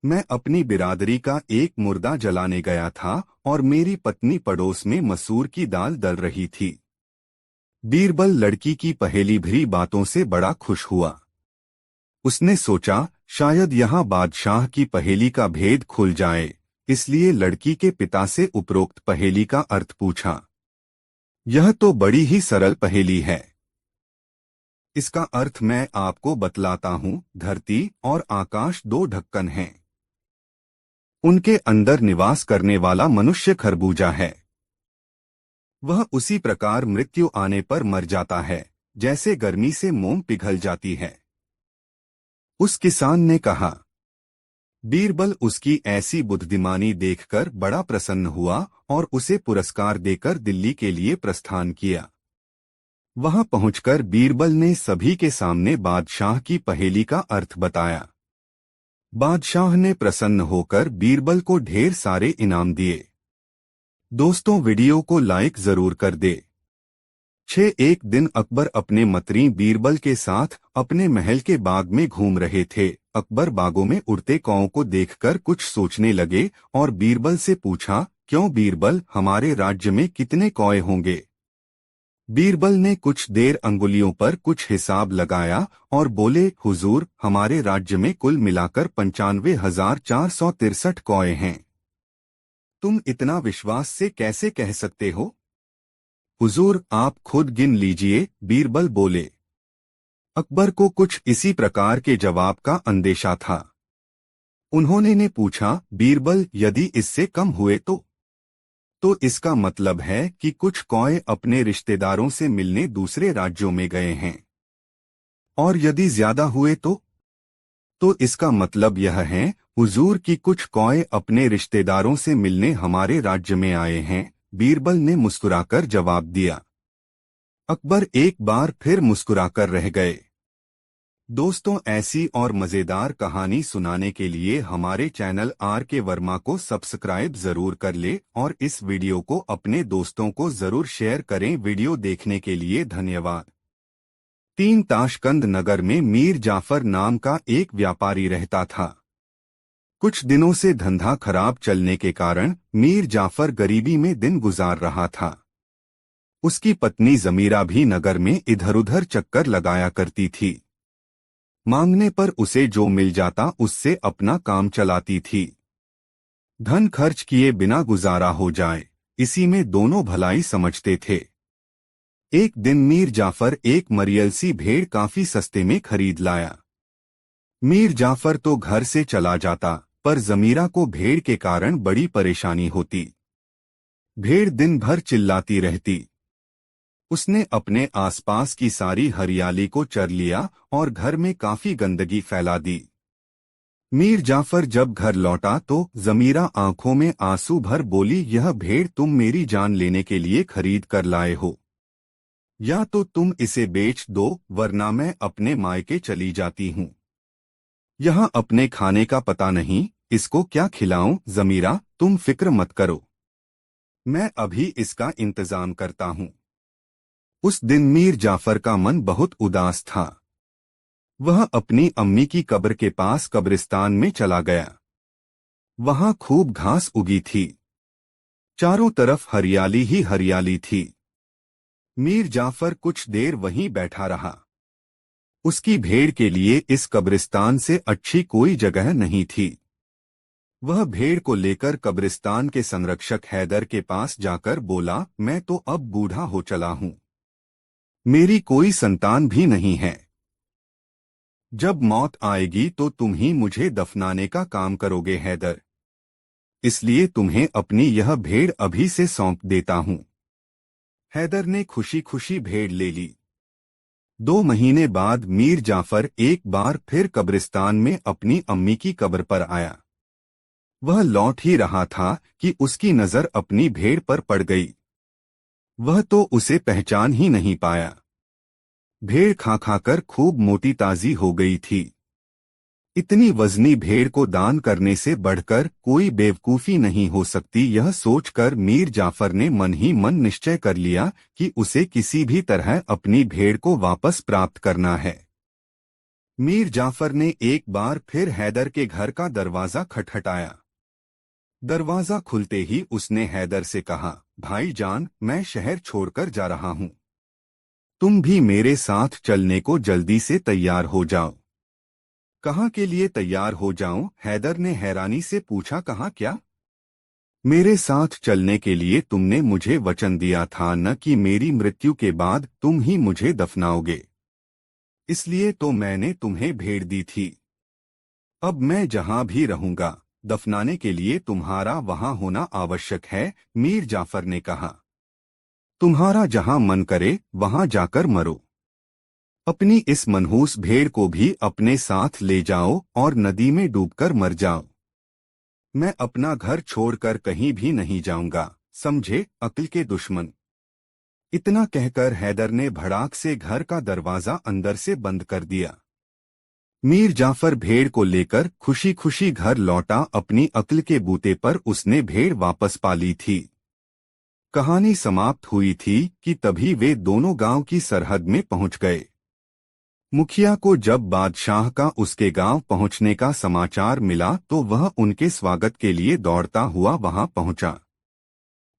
मैं अपनी बिरादरी का एक मुर्दा जलाने गया था और मेरी पत्नी पड़ोस में मसूर की दाल दल रही थी। बीरबल लड़की की पहेली भरी बातों से बड़ा खुश हुआ। उसने सोचा, शायद यहाँ बादशाह की पहेली का भेद खुल जाए, इसलिए लड़की के पिता से उपरोक्त पहेली का अर्थ पूछा। यह तो बड़ी ही सरल पहेली है, इसका अर्थ मैं आपको बतलाता हूँ। धरती और आकाश दो ढक्कन हैं, उनके अंदर निवास करने वाला मनुष्य खरबूजा है। वह उसी प्रकार मृत्यु आने पर मर जाता है जैसे गर्मी से मोम पिघल जाती है। उस किसान ने कहा। बीरबल उसकी ऐसी बुद्धिमानी देखकर बड़ा प्रसन्न हुआ और उसे पुरस्कार देकर दिल्ली के लिए प्रस्थान किया। वहां पहुंचकर बीरबल ने सभी के सामने बादशाह की पहेली का अर्थ बताया। बादशाह ने प्रसन्न होकर बीरबल को ढेर सारे इनाम दिए। दोस्तों, वीडियो को लाइक जरूर कर दे। एक दिन अकबर अपने मंत्री बीरबल के साथ अपने महल के बाग में घूम रहे थे। अकबर बागों में उड़ते कौओं को देखकर कुछ सोचने लगे और बीरबल से पूछा, क्यों बीरबल, हमारे राज्य में कितने कौए होंगे? बीरबल ने कुछ देर अंगुलियों पर कुछ हिसाब लगाया और बोले, हुजूर, हमारे राज्य में कुल मिलाकर 95,463 कौए हैं। तुम इतना विश्वास से कैसे कह सकते हो? हुजूर, आप खुद गिन लीजिए, बीरबल बोले। अकबर को कुछ इसी प्रकार के जवाब का अंदेशा था। उन्होंने ने पूछा, बीरबल, यदि इससे कम हुए तो इसका मतलब है कि कुछ कौए अपने रिश्तेदारों से मिलने दूसरे राज्यों में गए हैं। और यदि ज्यादा हुए तो इसका मतलब यह है, हुजूर, कि कुछ कौए अपने रिश्तेदारों से मिलने हमारे राज्य में आए हैं। बीरबल ने मुस्कुराकर जवाब दिया। अकबर एक बार फिर मुस्कुराकर रह गए। दोस्तों, ऐसी और मजेदार कहानी सुनाने के लिए हमारे चैनल RK वर्मा को सब्सक्राइब जरूर कर ले और इस वीडियो को अपने दोस्तों को जरूर शेयर करें। वीडियो देखने के लिए धन्यवाद। 3 ताशकंद नगर में मीर जाफर नाम का एक व्यापारी रहता था। कुछ दिनों से धंधा खराब चलने के कारण मीर जाफर गरीबी में दिन गुजार रहा था। उसकी पत्नी जमीरा भी नगर में इधर उधर चक्कर लगाया करती थी। मांगने पर उसे जो मिल जाता उससे अपना काम चलाती थी। धन खर्च किए बिना गुजारा हो जाए, इसी में दोनों भलाई समझते थे। एक दिन मीर जाफर एक मरियल सी भेड़ काफी सस्ते में खरीद लाया। मीर जाफर तो घर से चला जाता, पर जमीरा को भेड़ के कारण बड़ी परेशानी होती। भेड़ दिन भर चिल्लाती रहती। उसने अपने आसपास की सारी हरियाली को चर लिया और घर में काफी गंदगी फैला दी। मीर जाफर जब घर लौटा तो जमीरा आंखों में आंसू भर बोली, यह भेड़ तुम मेरी जान लेने के लिए खरीद कर लाए हो, या तो तुम इसे बेच दो वरना मैं अपने मायके चली जाती हूँ। यहाँ अपने खाने का पता नहीं, इसको क्या खिलाऊं? जमीरा तुम फिक्र मत करो, मैं अभी इसका इंतजाम करता हूँ। उस दिन मीर जाफर का मन बहुत उदास था। वह अपनी अम्मी की कब्र के पास कब्रिस्तान में चला गया। वहां खूब घास उगी थी, चारों तरफ हरियाली ही हरियाली थी। मीर जाफर कुछ देर वहीं बैठा रहा। उसकी भेड़ के लिए इस कब्रिस्तान से अच्छी कोई जगह नहीं थी। वह भेड़ को लेकर कब्रिस्तान के संरक्षक हैदर के पास जाकर बोला, मैं तो अब बूढ़ा हो चला हूं, मेरी कोई संतान भी नहीं है। जब मौत आएगी तो तुम ही मुझे दफनाने का काम करोगे हैदर, इसलिए तुम्हें अपनी यह भेड़ अभी से सौंप देता हूं। हैदर ने खुशी खुशी भेड़ ले ली। 2 महीने बाद मीर जाफर एक बार फिर कब्रिस्तान में अपनी अम्मी की कब्र पर आया। वह लौट ही रहा था कि उसकी नजर अपनी भेड़ पर पड़ गई। वह तो उसे पहचान ही नहीं पाया। भेड़ खा खाकर खूब मोटी ताजी हो गई थी। इतनी वजनी भेड़ को दान करने से बढ़कर कोई बेवकूफी नहीं हो सकती। यह सोचकर मीर जाफर ने मन ही मन निश्चय कर लिया कि उसे किसी भी तरह अपनी भेड़ को वापस प्राप्त करना है। मीर जाफर ने एक बार फिर हैदर के घर का दरवाजा खटखटाया। दरवाजा खुलते ही उसने हैदर से कहा, भाईजान, मैं शहर छोड़कर जा रहा हूं, तुम भी मेरे साथ चलने को जल्दी से तैयार हो जाओ। कहाँ के लिए तैयार हो जाऊं? हैदर ने हैरानी से पूछा, कहाँ क्या? मेरे साथ चलने के लिए तुमने मुझे वचन दिया था न कि मेरी मृत्यु के बाद तुम ही मुझे दफनाओगे, इसलिए तो मैंने तुम्हें भेड़ दी थी। अब मैं जहां भी रहूंगा, दफनाने के लिए तुम्हारा वहां होना आवश्यक है। मीर जाफर ने कहा, तुम्हारा जहां मन करे वहां जाकर मरो। अपनी इस मनहूस भेड़ को भी अपने साथ ले जाओ और नदी में डूबकर मर जाओ। मैं अपना घर छोड़कर कहीं भी नहीं जाऊंगा, समझे अक्ल के दुश्मन। इतना कहकर हैदर ने भड़ाक से घर का दरवाजा अंदर से बंद कर दिया। मीर जाफर भेड़ को लेकर खुशी खुशी घर लौटा। अपनी अक्ल के बूते पर उसने भेड़ वापस पा ली थी। कहानी समाप्त हुई थी कि तभी वे दोनों गांव की सरहद में पहुंच गए। मुखिया को जब बादशाह का उसके गांव पहुंचने का समाचार मिला तो वह उनके स्वागत के लिए दौड़ता हुआ वहां पहुंचा।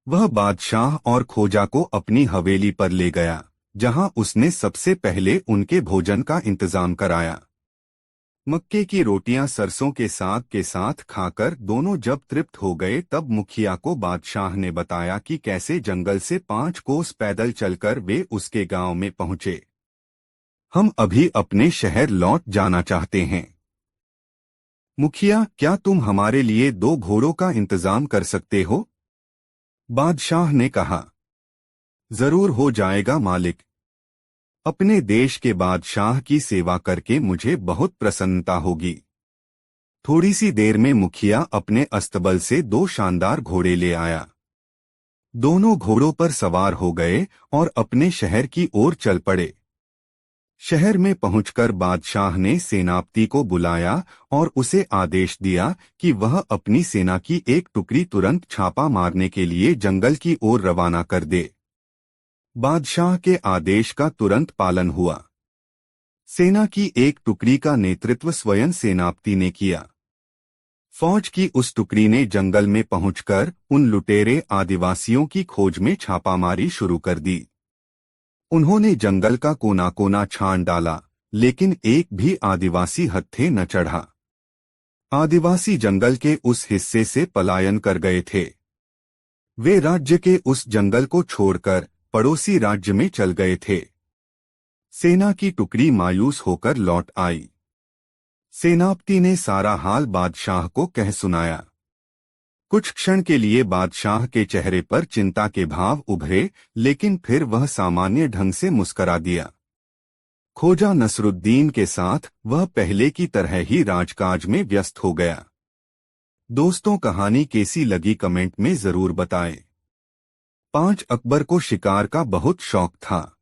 वह बादशाह और खोजा को अपनी हवेली पर ले गया, जहां उसने सबसे पहले उनके भोजन का इंतजाम कराया। मक्के की रोटियां सरसों के साग के साथ खाकर दोनों जब तृप्त हो गए तब मुखिया को बादशाह ने बताया कि कैसे जंगल से 5 कोस पैदल चलकर वे उसके गांव में पहुंचे। हम अभी अपने शहर लौट जाना चाहते हैं। मुखिया, क्या तुम हमारे लिए 2 घोड़ों का इंतजाम कर सकते हो? बादशाह ने कहा, जरूर हो जाएगा मालिक। अपने देश के बादशाह की सेवा करके मुझे बहुत प्रसन्नता होगी। थोड़ी सी देर में मुखिया अपने अस्तबल से 2 शानदार घोड़े ले आया। दोनों घोड़ों पर सवार हो गए और अपने शहर की ओर चल पड़े। शहर में पहुंचकर बादशाह ने सेनापति को बुलाया और उसे आदेश दिया कि वह अपनी सेना की एक टुकड़ी तुरंत छापा मारने के लिए जंगल की ओर रवाना कर दे। बादशाह के आदेश का तुरंत पालन हुआ। सेना की एक टुकड़ी का नेतृत्व स्वयं सेनापति ने किया। फौज की उस टुकड़ी ने जंगल में पहुंचकर उन लुटेरे आदिवासियों की खोज में छापामारी शुरू कर दी। उन्होंने जंगल का कोना कोना छान डाला, लेकिन एक भी आदिवासी हत्थे न चढ़ा। आदिवासी जंगल के उस हिस्से से पलायन कर गए थे। वे राज्य के उस जंगल को छोड़कर पड़ोसी राज्य में चल गए थे। सेना की टुकड़ी मायूस होकर लौट आई। सेनापति ने सारा हाल बादशाह को कह सुनाया। कुछ क्षण के लिए बादशाह के चेहरे पर चिंता के भाव उभरे, लेकिन फिर वह सामान्य ढंग से मुस्करा दिया। खोजा नसरुद्दीन के साथ वह पहले की तरह ही राजकाज में व्यस्त हो गया। दोस्तों, कहानी कैसी लगी कमेंट में जरूर बताएं। 5 अकबर को शिकार का बहुत शौक था।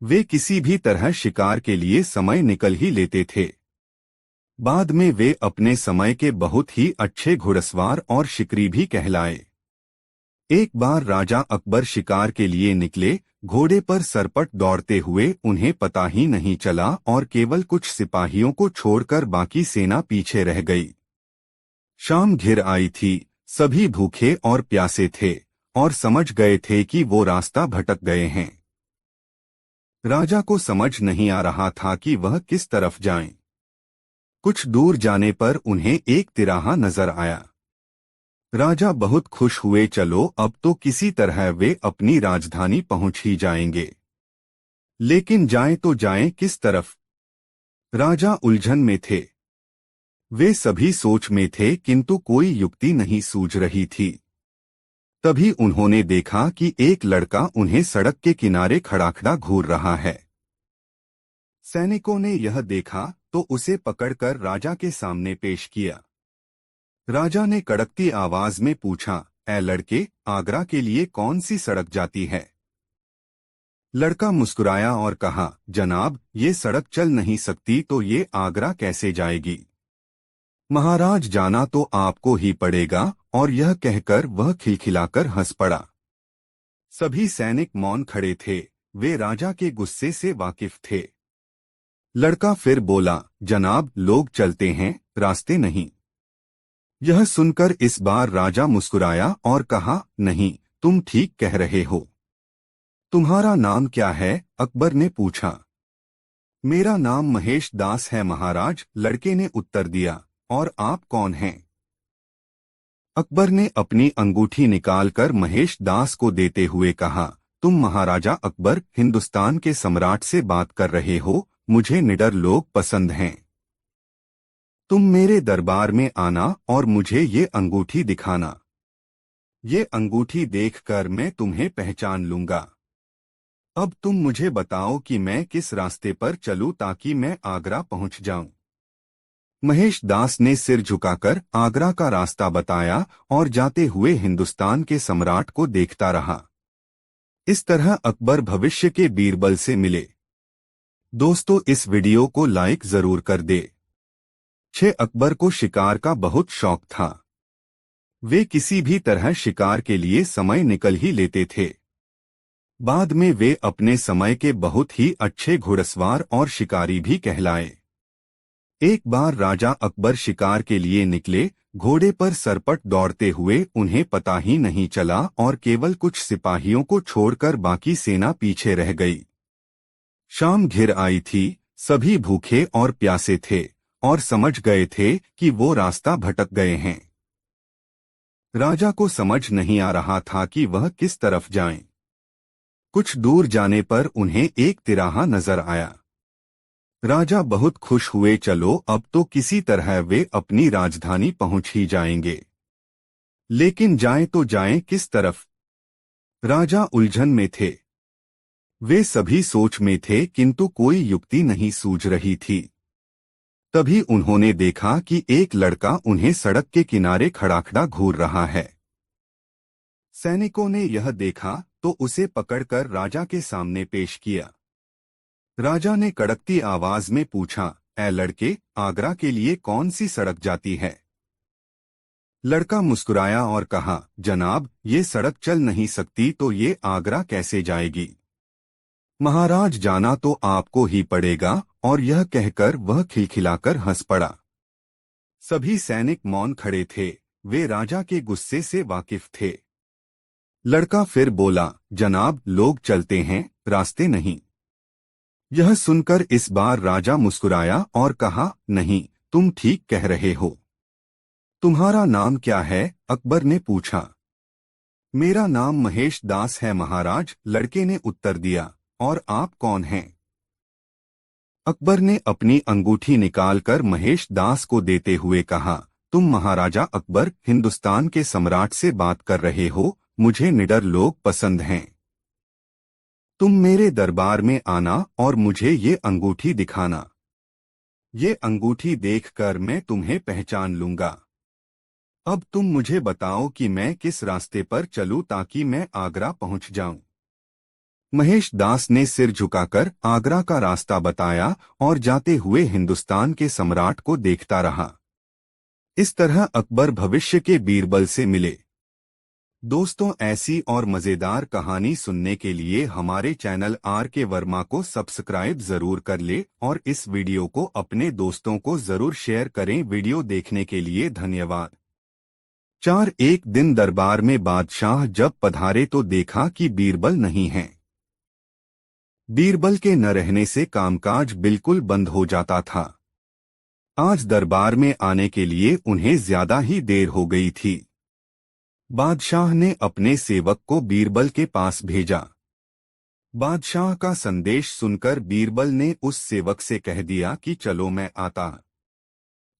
वे किसी भी तरह शिकार के लिए समय निकल ही लेते थे। बाद में वे अपने समय के बहुत ही अच्छे घुड़सवार और शिकारी भी कहलाए। एक बार राजा अकबर शिकार के लिए निकले। घोड़े पर सरपट दौड़ते हुए उन्हें पता ही नहीं चला और केवल कुछ सिपाहियों को छोड़कर बाकी सेना पीछे रह गई। शाम घिर आई थी। सभी भूखे और प्यासे थे और समझ गए थे कि वो रास्ता भटक गए हैं। राजा को समझ नहीं आ रहा था कि वह किस तरफ जाएं। कुछ दूर जाने पर उन्हें एक तिराहा नजर आया। राजा बहुत खुश हुए। चलो, अब तो किसी तरह वे अपनी राजधानी पहुंच ही जाएंगे। लेकिन जाएं तो जाएं किस तरफ? राजा उलझन में थे। वे सभी सोच में थे, किंतु कोई युक्ति नहीं सूझ रही थी। तभी उन्होंने देखा कि एक लड़का उन्हें सड़क के किनारे खड़ाखड़ा घूर रहा है। सैनिकों ने यह देखा तो उसे पकड़कर राजा के सामने पेश किया। राजा ने कड़कती आवाज में पूछा, ऐ लड़के, आगरा के लिए कौन सी सड़क जाती है? लड़का मुस्कुराया और कहा, जनाब, ये सड़क चल नहीं सकती तो ये आगरा कैसे जाएगी? महाराज, जाना तो आपको ही पड़ेगा। और यह कहकर वह खिलखिलाकर हंस पड़ा। सभी सैनिक मौन खड़े थे। वे राजा के गुस्से से वाकिफ थे। लड़का फिर बोला, जनाब, लोग चलते हैं, रास्ते नहीं। यह सुनकर इस बार राजा मुस्कुराया और कहा, नहीं, तुम ठीक कह रहे हो। तुम्हारा नाम क्या है? अकबर ने पूछा। मेरा नाम महेश दास है महाराज, लड़के ने उत्तर दिया। और आप कौन हैं? अकबर ने अपनी अंगूठी निकालकर महेश दास को देते हुए कहा, तुम महाराजा अकबर, हिंदुस्तान के सम्राट से बात कर रहे हो। मुझे निडर लोग पसंद हैं। तुम मेरे दरबार में आना और मुझे ये अंगूठी दिखाना। ये अंगूठी देखकर मैं तुम्हें पहचान लूंगा। अब तुम मुझे बताओ कि मैं किस रास्ते पर चलूं ताकि मैं आगरा पहुंच जाऊं। महेश दास ने सिर झुकाकर आगरा का रास्ता बताया और जाते हुए हिंदुस्तान के सम्राट को देखता रहा। इस तरह अकबर भविष्य के बीरबल से मिले। दोस्तों, इस वीडियो को लाइक जरूर कर दे। 6 अकबर को शिकार का बहुत शौक था। वे किसी भी तरह शिकार के लिए समय निकल ही लेते थे। बाद में वे अपने समय के बहुत ही अच्छे घुड़सवार और शिकारी भी कहलाए। एक बार राजा अकबर शिकार के लिए निकले। घोड़े पर सरपट दौड़ते हुए उन्हें पता ही नहीं चला और केवल कुछ सिपाहियों को छोड़कर बाकी सेना पीछे रह गई। शाम घिर आई थी। सभी भूखे और प्यासे थे और समझ गए थे कि वो रास्ता भटक गए हैं। राजा को समझ नहीं आ रहा था कि वह किस तरफ जाएं। कुछ दूर जाने पर उन्हें एक तिराहा नजर आया। राजा बहुत खुश हुए। चलो, अब तो किसी तरह वे अपनी राजधानी पहुंच ही जाएंगे। लेकिन जाएं तो जाएं किस तरफ? राजा उलझन में थे। वे सभी सोच में थे, किंतु कोई युक्ति नहीं सूझ रही थी। तभी उन्होंने देखा कि एक लड़का उन्हें सड़क के किनारे खड़ाखड़ा घूर रहा है। सैनिकों ने यह देखा तो उसे पकड़कर राजा के सामने पेश किया। राजा ने कड़कती आवाज में पूछा, ऐ लड़के, आगरा के लिए कौन सी सड़क जाती है? लड़का मुस्कुराया और कहा, जनाब, ये सड़क चल नहीं सकती तो ये आगरा कैसे जाएगी? महाराज, जाना तो आपको ही पड़ेगा। और यह कहकर वह खिलखिलाकर हंस पड़ा। सभी सैनिक मौन खड़े थे। वे राजा के गुस्से से वाकिफ थे। लड़का फिर बोला, जनाब, लोग चलते हैं, रास्ते नहीं। यह सुनकर इस बार राजा मुस्कुराया और कहा, नहीं, तुम ठीक कह रहे हो। तुम्हारा नाम क्या है? अकबर ने पूछा। मेरा नाम महेश दास है महाराज, लड़के ने उत्तर दिया। और आप कौन हैं? अकबर ने अपनी अंगूठी निकालकर महेश दास को देते हुए कहा, तुम महाराजा अकबर हिंदुस्तान के सम्राट से बात कर रहे हो। मुझे निडर लोग पसंद हैं। तुम मेरे दरबार में आना और मुझे ये अंगूठी दिखाना। ये अंगूठी देखकर मैं तुम्हें पहचान लूंगा। अब तुम मुझे बताओ कि मैं किस रास्ते पर चलूं ताकि मैं आगरा पहुंच जाऊं। महेश दास ने सिर झुकाकर आगरा का रास्ता बताया और जाते हुए हिंदुस्तान के सम्राट को देखता रहा। इस तरह अकबर भविष्य के बीरबल से मिले। दोस्तों, ऐसी और मजेदार कहानी सुनने के लिए हमारे चैनल आर के वर्मा को सब्सक्राइब जरूर कर ले और इस वीडियो को अपने दोस्तों को जरूर शेयर करें। वीडियो देखने के लिए धन्यवाद। एक दिन दरबार में बादशाह जब पधारे तो देखा कि बीरबल नहीं है। बीरबल के न रहने से कामकाज बिल्कुल बंद हो जाता था। आज दरबार में आने के लिए उन्हें ज्यादा ही देर हो गई थी। बादशाह ने अपने सेवक को बीरबल के पास भेजा। बादशाह का संदेश सुनकर बीरबल ने उस सेवक से कह दिया कि चलो मैं आता।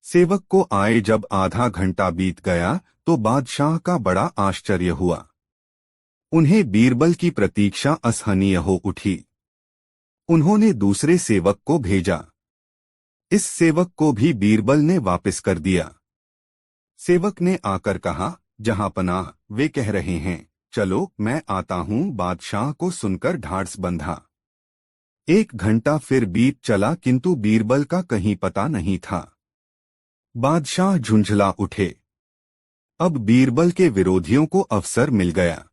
सेवक को आए जब आधा घंटा बीत गया तो बादशाह का बड़ा आश्चर्य हुआ। उन्हें बीरबल की प्रतीक्षा असहनीय हो उठी। उन्होंने दूसरे सेवक को भेजा। इस सेवक को भी बीरबल ने वापस कर दिया। सेवक ने आकर कहा, जहां पनाह, वे कह रहे हैं, चलो मैं आता हूं। बादशाह को सुनकर ढाढ़स बंधा। 1 घंटा फिर बीत चला किंतु बीरबल का कहीं पता नहीं था। बादशाह झुंझला उठे। अब बीरबल के विरोधियों को अवसर मिल गया।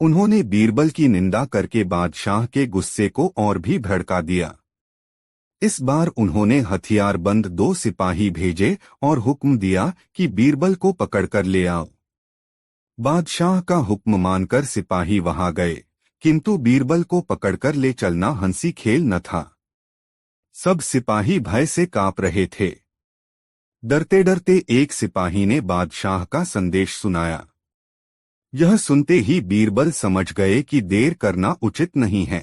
उन्होंने बीरबल की निंदा करके बादशाह के गुस्से को और भी भड़का दिया। इस बार उन्होंने हथियारबंद 2 सिपाही भेजे और हुक्म दिया कि बीरबल को पकड़कर ले आओ। बादशाह का हुक्म मानकर सिपाही वहां गए, किंतु बीरबल को पकड़कर ले चलना हंसी खेल न था। सब सिपाही भय से कांप रहे थे। डरते डरते एक सिपाही ने बादशाह का संदेश सुनाया। यह सुनते ही बीरबल समझ गए कि देर करना उचित नहीं है।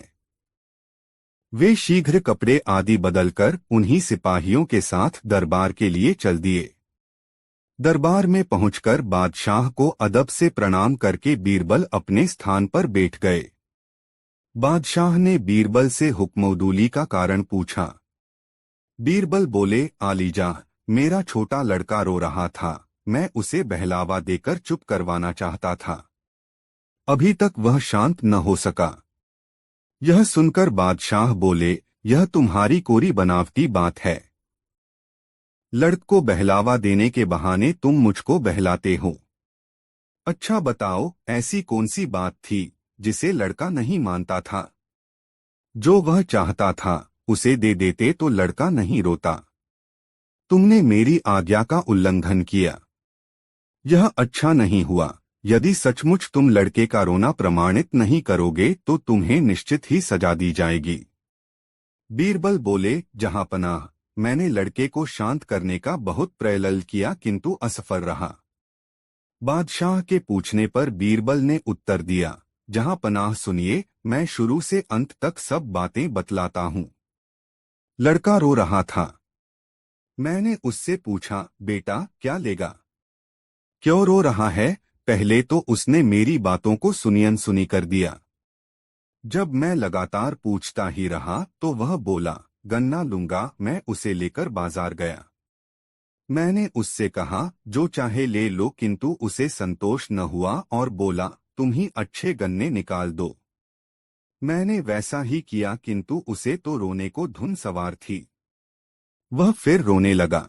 वे शीघ्र कपड़े आदि बदलकर उन्हीं सिपाहियों के साथ दरबार के लिए चल दिए। दरबार में पहुंचकर बादशाह को अदब से प्रणाम करके बीरबल अपने स्थान पर बैठ गए। बादशाह ने बीरबल से हुक्मउदूली का कारण पूछा। बीरबल बोले, आलीजाह, मेरा छोटा लड़का रो रहा था। मैं उसे बहलावा देकर चुप करवाना चाहता था। अभी तक वह शांत न हो सका। यह सुनकर बादशाह बोले, यह तुम्हारी कोरी बनावटी बात है। लड़क को बहलावा देने के बहाने तुम मुझको बहलाते हो। अच्छा बताओ, ऐसी कौन सी बात थी जिसे लड़का नहीं मानता था? जो वह चाहता था उसे दे देते तो लड़का नहीं रोता। तुमने मेरी आज्ञा का उल्लंघन किया। यह अच्छा नहीं हुआ। यदि सचमुच तुम लड़के का रोना प्रमाणित नहीं करोगे तो तुम्हें निश्चित ही सजा दी जाएगी। बीरबल बोले, जहां पनाह, मैंने लड़के को शांत करने का बहुत प्रयत्न किया किंतु असफल रहा। बादशाह के पूछने पर बीरबल ने उत्तर दिया, जहां पनाह सुनिए, मैं शुरू से अंत तक सब बातें बतलाता हूं। लड़का रो रहा था। मैंने उससे पूछा, बेटा क्या लेगा? क्यों रो रहा है? पहले तो उसने मेरी बातों को सुनियन सुनी कर दिया। जब मैं लगातार पूछता ही रहा तो वह बोला, गन्ना लूंगा। मैं उसे लेकर बाजार गया। मैंने उससे कहा, जो चाहे ले लो, किंतु उसे संतोष न हुआ और बोला, तुम ही अच्छे गन्ने निकाल दो। मैंने वैसा ही किया किंतु उसे तो रोने को धुन सवार थी। वह फिर रोने लगा।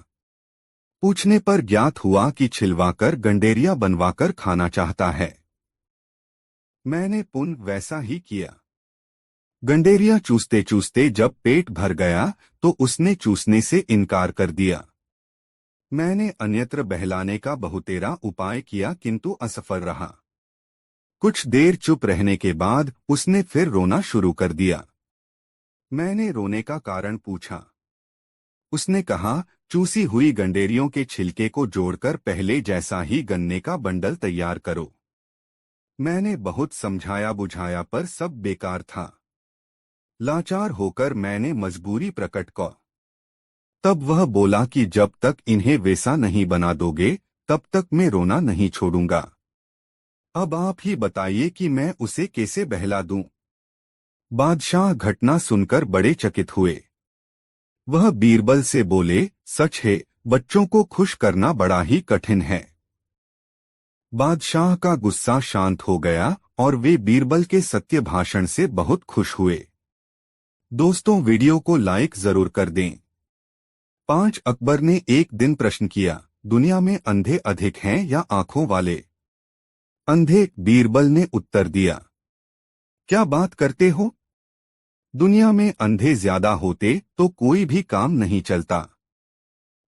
पूछने पर ज्ञात हुआ कि छिलवाकर गंडेरिया बनवाकर खाना चाहता है। मैंने पुनः वैसा ही किया। गंडेरिया चूसते चूसते जब पेट भर गया तो उसने चूसने से इनकार कर दिया। मैंने अन्यत्र बहलाने का बहुतेरा उपाय किया किंतु असफल रहा। कुछ देर चुप रहने के बाद उसने फिर रोना शुरू कर दिया। मैंने रोने का कारण पूछा। उसने कहा, चूसी हुई गंडेरियों के छिलके को जोड़कर पहले जैसा ही गन्ने का बंडल तैयार करो। मैंने बहुत समझाया बुझाया पर सब बेकार था। लाचार होकर मैंने मजबूरी प्रकट की। तब वह बोला कि जब तक इन्हें वैसा नहीं बना दोगे तब तक मैं रोना नहीं छोड़ूंगा। अब आप ही बताइए कि मैं उसे कैसे बहला दूं। बादशाह घटना सुनकर बड़े चकित हुए। वह बीरबल से बोले, सच है, बच्चों को खुश करना बड़ा ही कठिन है। बादशाह का गुस्सा शांत हो गया और वे बीरबल के सत्य भाषण से बहुत खुश हुए। दोस्तों, वीडियो को लाइक जरूर कर दें। 5 अकबर ने एक दिन प्रश्न किया, दुनिया में अंधे अधिक हैं या आंखों वाले? अंधे, बीरबल ने उत्तर दिया। क्या बात करते हो? दुनिया में अंधे ज्यादा होते तो कोई भी काम नहीं चलता।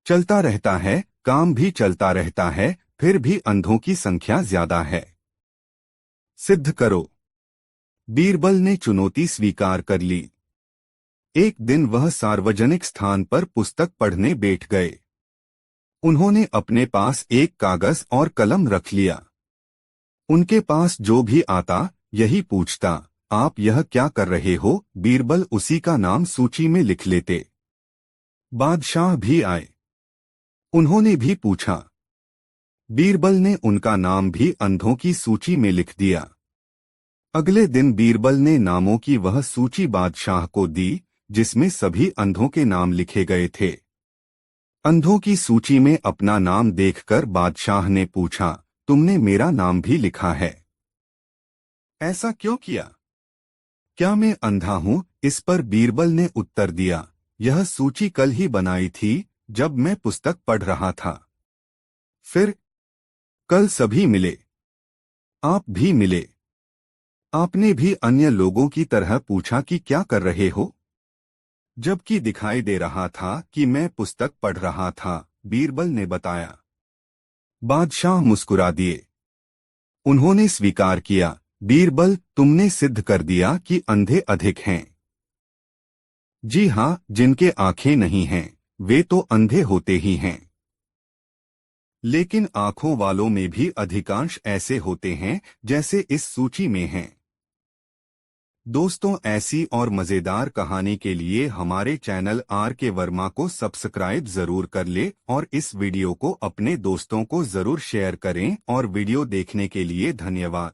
चलता रहता है, काम भी चलता रहता है, फिर भी अंधों की संख्या ज्यादा है। सिद्ध करो। बीरबल ने चुनौती स्वीकार कर ली। एक दिन वह सार्वजनिक स्थान पर पुस्तक पढ़ने बैठ गए। उन्होंने अपने पास एक कागज और कलम रख लिया। उनके पास जो भी आता यही पूछता, आप यह क्या कर रहे हो? बीरबल उसी का नाम सूची में लिख लेते। बादशाह भी आए। उन्होंने भी पूछा। बीरबल ने उनका नाम भी अंधों की सूची में लिख दिया। अगले दिन बीरबल ने नामों की वह सूची बादशाह को दी जिसमें सभी अंधों के नाम लिखे गए थे। अंधों की सूची में अपना नाम देखकर बादशाह ने पूछा, तुमने मेरा नाम भी लिखा है, ऐसा क्यों किया? क्या मैं अंधा हूं? इस पर बीरबल ने उत्तर दिया, यह सूची कल ही बनाई थी जब मैं पुस्तक पढ़ रहा था। फिर कल सभी मिले, आप भी मिले। आपने भी अन्य लोगों की तरह पूछा कि क्या कर रहे हो, जबकि दिखाई दे रहा था कि मैं पुस्तक पढ़ रहा था, बीरबल ने बताया। बादशाह मुस्कुरा दिए। उन्होंने स्वीकार किया, बीरबल, तुमने सिद्ध कर दिया कि अंधे अधिक हैं। जी हाँ, जिनके आंखें नहीं हैं वे तो अंधे होते ही हैं। लेकिन आंखों वालों में भी अधिकांश ऐसे होते हैं जैसे इस सूची में हैं। दोस्तों, ऐसी और मजेदार कहानी के लिए हमारे चैनल RK वर्मा को सब्सक्राइब जरूर कर ले और इस वीडियो को अपने दोस्तों को जरूर शेयर करें और वीडियो देखने के लिए धन्यवाद।